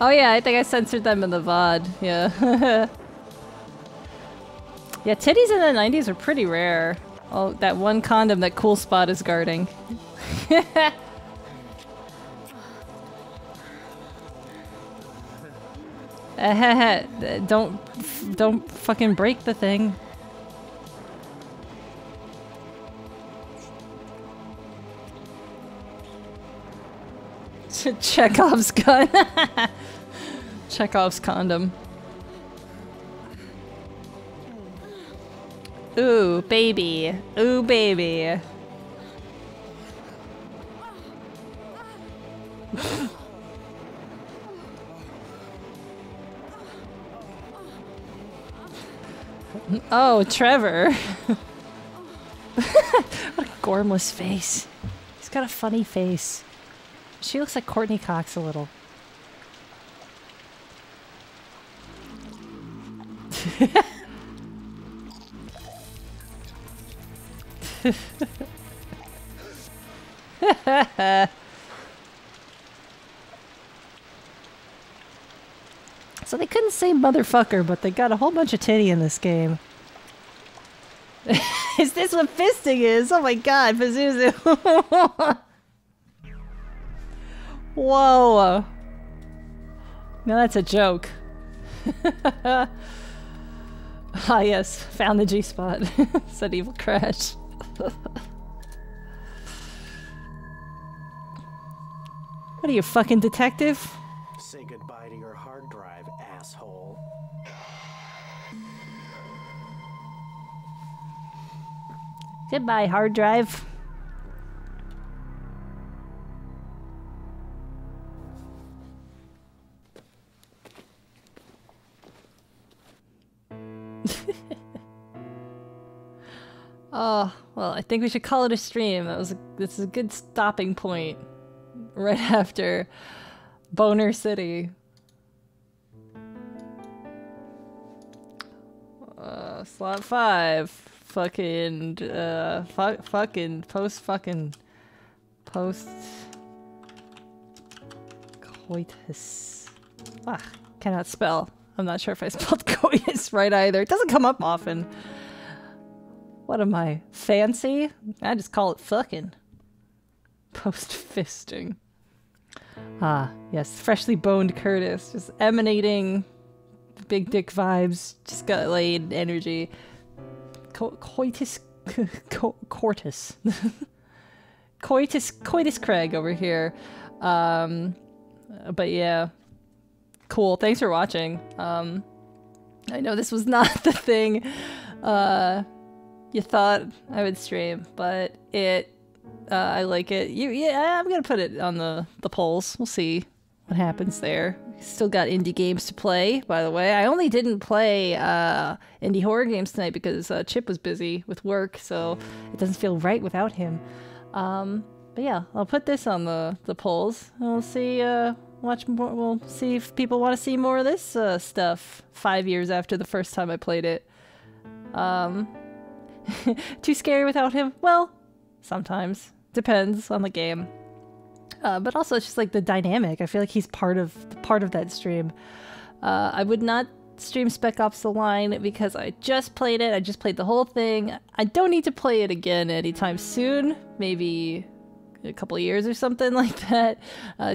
Oh yeah, I think I censored them in the VOD. Yeah. Yeah, titties in the 90s were pretty rare. Oh, that one condom that Cool Spot is guarding. Don't fucking break the thing. Chekhov's gun. Chekhov's condom. Ooh, baby. Ooh, baby. Oh, Trevor. What a gormless face. He's got a funny face. She looks like Courtney Cox a little. So they couldn't say motherfucker, but they got a whole bunch of titty in this game. Is this what fisting is? Oh my god, Pazuzu. Whoa. Now that's a joke. Ah yes, found the G-spot. Said Evil Crash. What are you, fucking detective? Say goodbye to your hard drive, asshole. Goodbye, hard drive. Oh, well, I think we should call it a stream. This is a good stopping point right after Boner City. Slot 5. Fucking post coitus. Ah, cannot spell. I'm not sure if I spelled coitus right either. It doesn't come up often. What am I, fancy? I just call it fucking. Post-fisting. Ah, yes, freshly boned Curtis. Just emanating big dick vibes. Just got laid energy. Coitus... Cortus. Coitus Craig over here. But yeah. Cool, thanks for watching. I know this was not the thing you thought I would stream, but I like it. Yeah, I'm gonna put it on the polls. We'll see what happens there. Still got indie games to play, by the way. I only didn't play indie horror games tonight because Chip was busy with work, so it doesn't feel right without him. But yeah, I'll put this on the polls, and we'll see. Watch more. We'll see if people want to see more of this stuff 5 years after the first time I played it. Too scary without him? Well, sometimes. Depends on the game. But also it's just like the dynamic. I feel like he's part of that stream. I would not stream Spec Ops: The Line because I just played it. I just played the whole thing. I don't need to play it again anytime soon. Maybe a couple of years or something like that.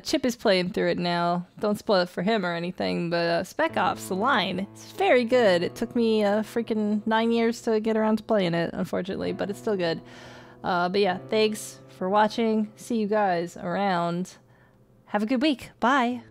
Chip is playing through it now. Don't spoil it for him or anything, but Spec Ops: The Line, it's very good. It took me freaking 9 years to get around to playing it, unfortunately, but it's still good. But yeah, thanks for watching. See you guys around. Have a good week. Bye.